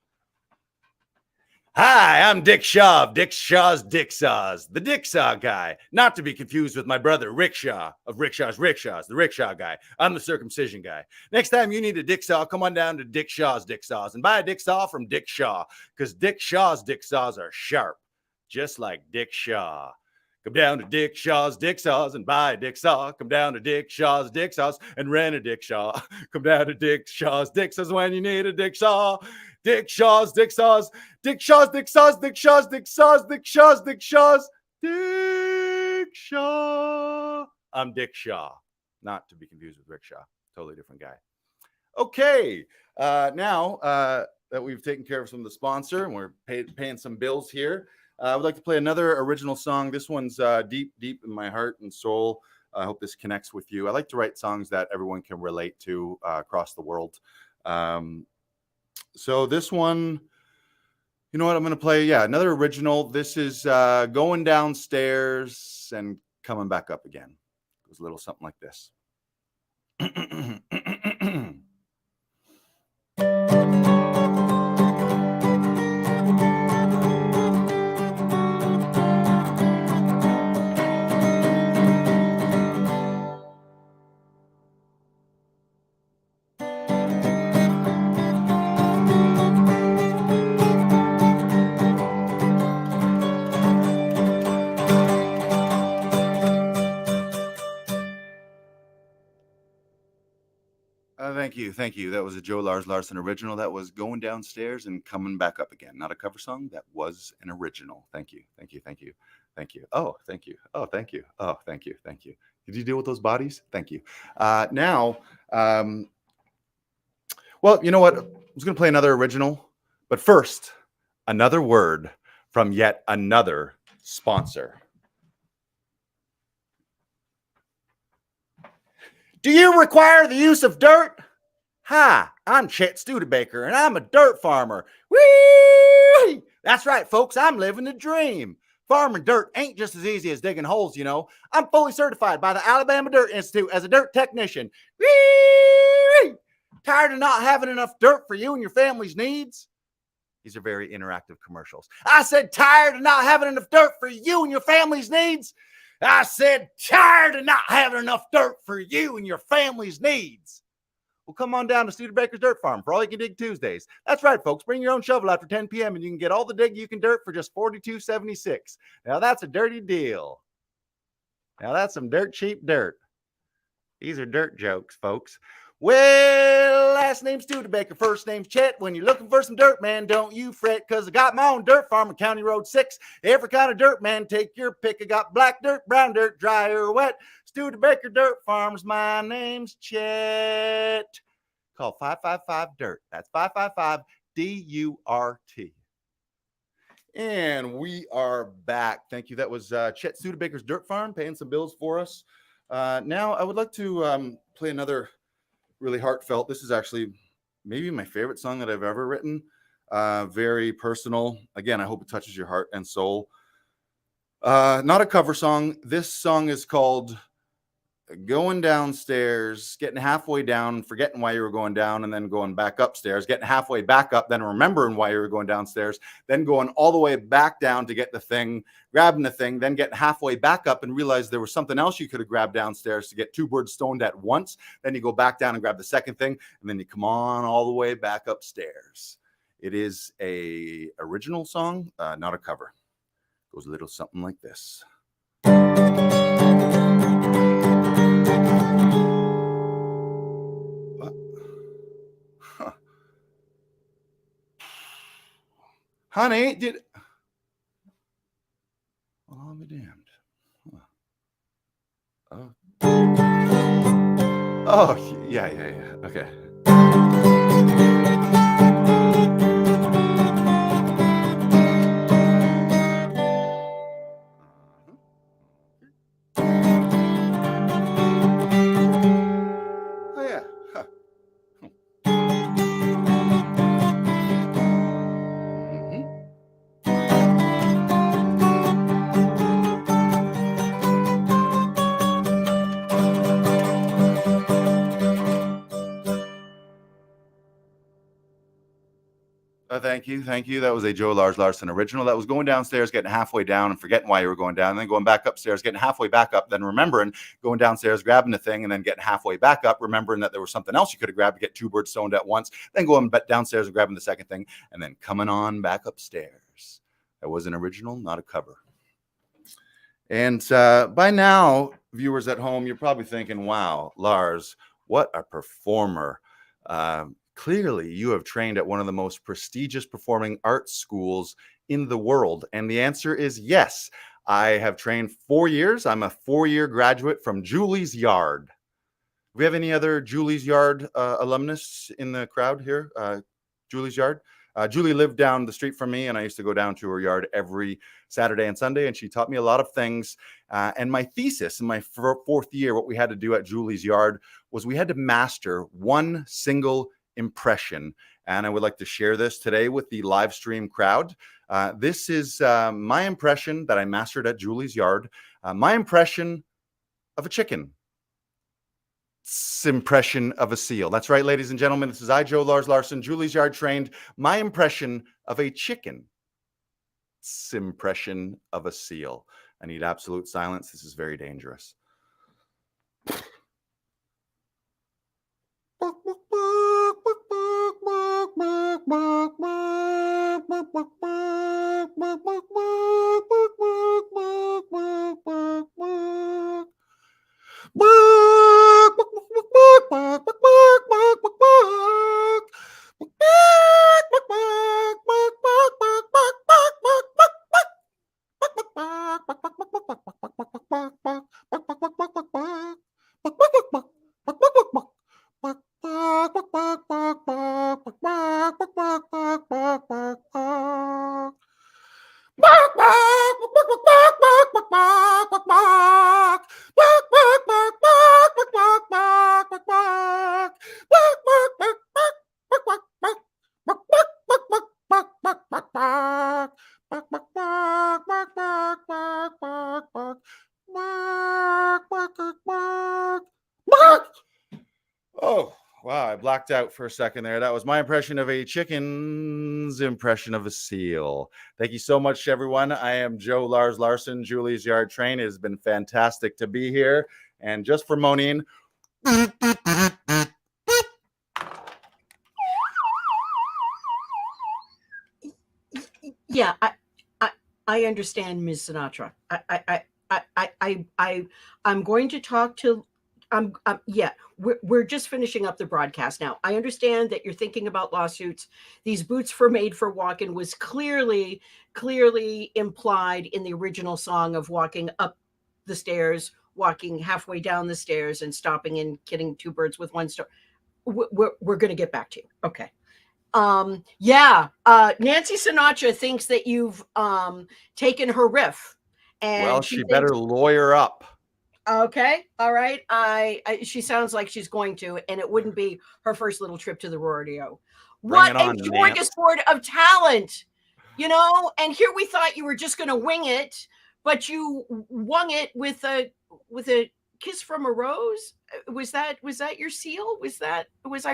Hi, I'm Dick Shaw of Dick Shaw's Dicksaws, the Dicksaw guy, not to be confused with my brother Rick Shaw of Rickshaws, the rickshaw guy. I'm the circumcision guy. Next time you need a dick saw, come on down to Dick Shaw's Dicksaws and buy a dick saw from Dick Shaw, because Dick Shaw's Dicksaws are sharp, just like Dick Shaw. Come down to Dick Shaw's Dicksaws and buy a dick saw. Come down to Dick Shaw's Dicksaws and rent a dick saw. Come down to Dick Shaw's Dicksaws when you need a dick saw. Dick Shaw's Dicksaws. Dick Shaw's Dicksaws. Dick Shaw's Dicksaws. Dick Shaw's Dicksaws. Dick Shaw. I'm Dick Shaw, not to be confused with Rick Shaw. Totally different guy. Okay, now that we've taken care of some of the sponsor and we're paying some bills here, I would like to play another original song. This one's deep in my heart and soul. I hope this connects with you. I like to write songs that everyone can relate to across the world. So this one, you know what I'm going to play? Yeah, another original. This is Going Downstairs and Coming Back Up Again. It was a little something like this. Thank you. That was a Joe Lars Larson original. That was Going Downstairs and Coming Back Up Again. Not a cover song. That was an original. Thank you. Oh, thank you. Oh, thank you. Oh, thank you. Did you deal with those bodies? Thank you. Now, well, you know what? I was going to play another original, but first, another word from yet another sponsor. Do you require the use of dirt? Hi, I'm Chet Studebaker, and I'm a dirt farmer. Whee! That's right, folks. I'm living the dream. Farming dirt ain't just as easy as digging holes, you know. I'm fully certified by the Alabama Dirt Institute as a dirt technician. Whee! Tired of not having enough dirt for you and your family's needs? These are very interactive commercials. I said tired of not having enough dirt for you and your family's needs? I said tired of not having enough dirt for you and your family's needs. Well, come on down to Studebaker's Dirt Farm for All You Can Dig Tuesdays. That's right, folks. Bring your own shovel after 10 p.m. and you can get all the dig you can dirt for just $42.76. Now, that's a dirty deal. Now, that's some dirt cheap dirt. These are dirt jokes, folks. Well, last name's Studebaker, first name's Chet. When you're looking for some dirt, man, don't you fret, because I got my own dirt farm on County Road 6. Every kind of dirt, man, take your pick. I got black dirt, brown dirt, dry or wet. Studebaker Dirt Farms, my name's Chet. Call 555-DIRT. That's 555-DURT. And we are back. Thank you. That was Chet Studebaker's Dirt Farm, paying some bills for us. Now, I would like to play another really heartfelt. This is actually maybe my favorite song that I've ever written. Very personal. Again, I hope it touches your heart and soul. Not a cover song. This song is called Going Downstairs, getting halfway down, forgetting why you were going down, and then going back upstairs, getting halfway back up, then remembering why you were going downstairs, then going all the way back down to get the thing, grabbing the thing, then getting halfway back up and realize there was something else you could have grabbed downstairs to get two birds stoned at once. Then you go back down and grab the second thing, and then you come on all the way back upstairs. It is a original song, not a cover. It goes a little something like this. Huh. Honey, did... Well, I'll be damned. Huh. Oh, yeah. Okay. Thank you. That was a Joe Lars Larson original. That was going downstairs, getting halfway down and forgetting why you were going down, and then going back upstairs, getting halfway back up, then remembering, going downstairs, grabbing the thing, and then getting halfway back up, remembering that there was something else you could have grabbed to get two birds stoned at once, then going downstairs and grabbing the second thing, and then coming on back upstairs. That was an original, not a cover. And by now, viewers at home, you're probably thinking, wow, Lars, what a performer. Clearly, you have trained at one of the most prestigious performing arts schools in the world. And the answer is yes. I have trained 4 years. I'm a 4-year graduate from Julie's Yard. Do we have any other Julie's Yard alumnus in the crowd here? Julie's Yard? Julie lived down the street from me, and I used to go down to her yard every Saturday and Sunday, and she taught me a lot of things. And my thesis in my 4th year, what we had to do at Julie's Yard was we had to master one single impression. And I would like to share this today with the live stream crowd. This is my impression that I mastered at Julie's Yard. My impression of a chicken. Impression of a seal. That's right, ladies and gentlemen. This is I, Joe Lars Larson, Julie's Yard trained. My impression of a chicken. Impression of a seal. I need absolute silence. This is very dangerous. Oh, wow, I blacked out for a second there. That was my impression of a chicken's impression of a seal. Thank you so much, everyone. I am Joe Lars Larson, Julie's Yard trained. It has been fantastic to be here. And just for Monine. Yeah, I understand, Ms. Sinatra. I'm going to talk to. Yeah, we're just finishing up the broadcast now. I understand that you're thinking about lawsuits. These boots for made for walking was clearly implied in the original song of walking up the stairs, walking halfway down the stairs, and stopping and killing two birds with one stone. We're going to get back to you. Okay. Nancy Sinatra thinks that you've taken her riff, and well, she better lawyer up. Okay, all right. She sounds like she's going to, and it wouldn't be her first little trip to the rodeo. What a smorgasbord of talent, you know. And here we thought you were just going to wing it, but you wung it with a kiss from a rose. Was that your seal? Was I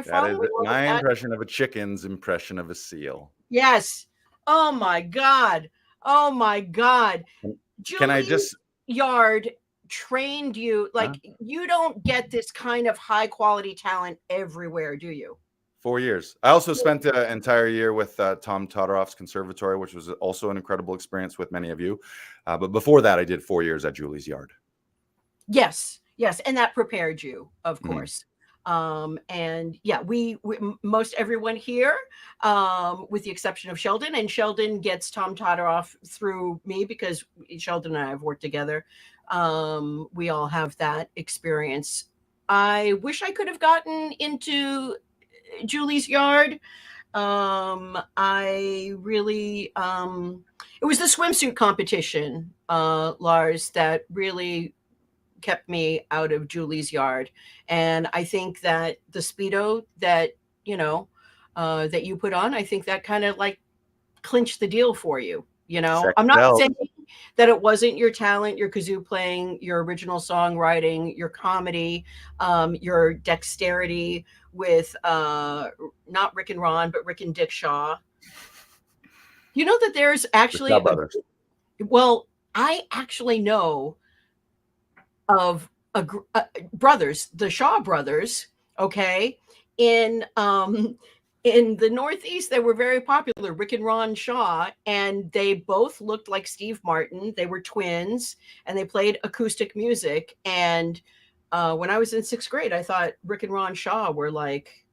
following? That is my impression of a chicken's impression of a seal. Yes. Oh my God. Can I just Yard trained you like you don't get this kind of high quality talent everywhere, do you? 4 years. I also spent an entire year with Tom Todorow's conservatory, which was also an incredible experience with many of you. But before that, I did 4 years at Julie's Yard. Yes, and that prepared you, of course. And yeah, we most everyone here, with the exception of Sheldon, and Sheldon gets Tom Todorow through me because Sheldon and I have worked together. We all have that experience. I wish I could have gotten into Julie's Yard. I really, it was the swimsuit competition, Lars, that really kept me out of Julie's Yard. And I think that the Speedo that, that you put on, I think that kind of like clinched the deal for you. I'm not saying that it wasn't your talent, your kazoo playing, your original songwriting, your comedy, your dexterity with not Rick and Ron, but Rick and Dick Shaw. You know that there's actually Shaw Brothers. well, I actually know of brothers, the Shaw brothers, okay? In the Northeast, they were very popular, Rick and Ron Shaw, and they both looked like Steve Martin. They were twins, and they played acoustic music. And when I was in 6th grade, I thought Rick and Ron Shaw were like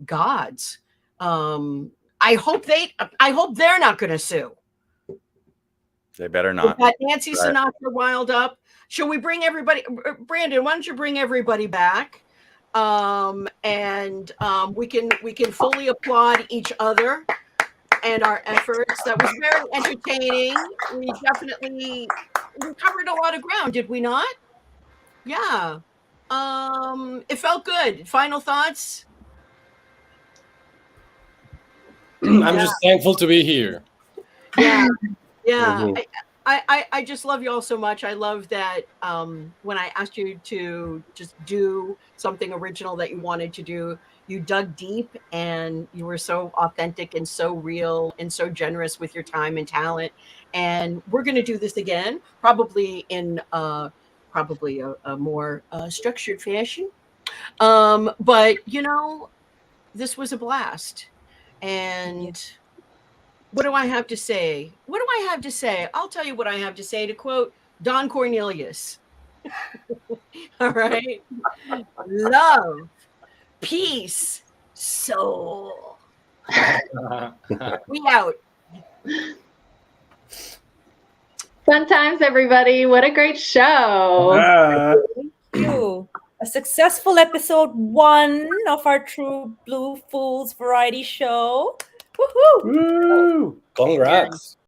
gods. I hope they're not going to sue. They better not. Got Nancy Sinatra wild up. Shall we bring everybody? Brandon, why don't you bring everybody back? We can fully applaud each other and our efforts. That was very entertaining. We covered a lot of ground, did we not? Yeah. It felt good. Final thoughts? I'm just thankful to be here. Yeah. Yeah. Mhm. I just love you all so much. I love that when I asked you to just do something original that you wanted to do, you dug deep and you were so authentic and so real and so generous with your time and talent. And we're going to do this again, probably in probably a more structured fashion. But this was a blast. And what do I have to say? What do I have to say? I'll tell you what I have to say, to quote Don Cornelius. All right. Love, peace, soul. We out. Fun times, everybody. What a great show. Thank you. A successful episode 1 of our True Blue Fools variety show. Woohoo! Woo! Congrats.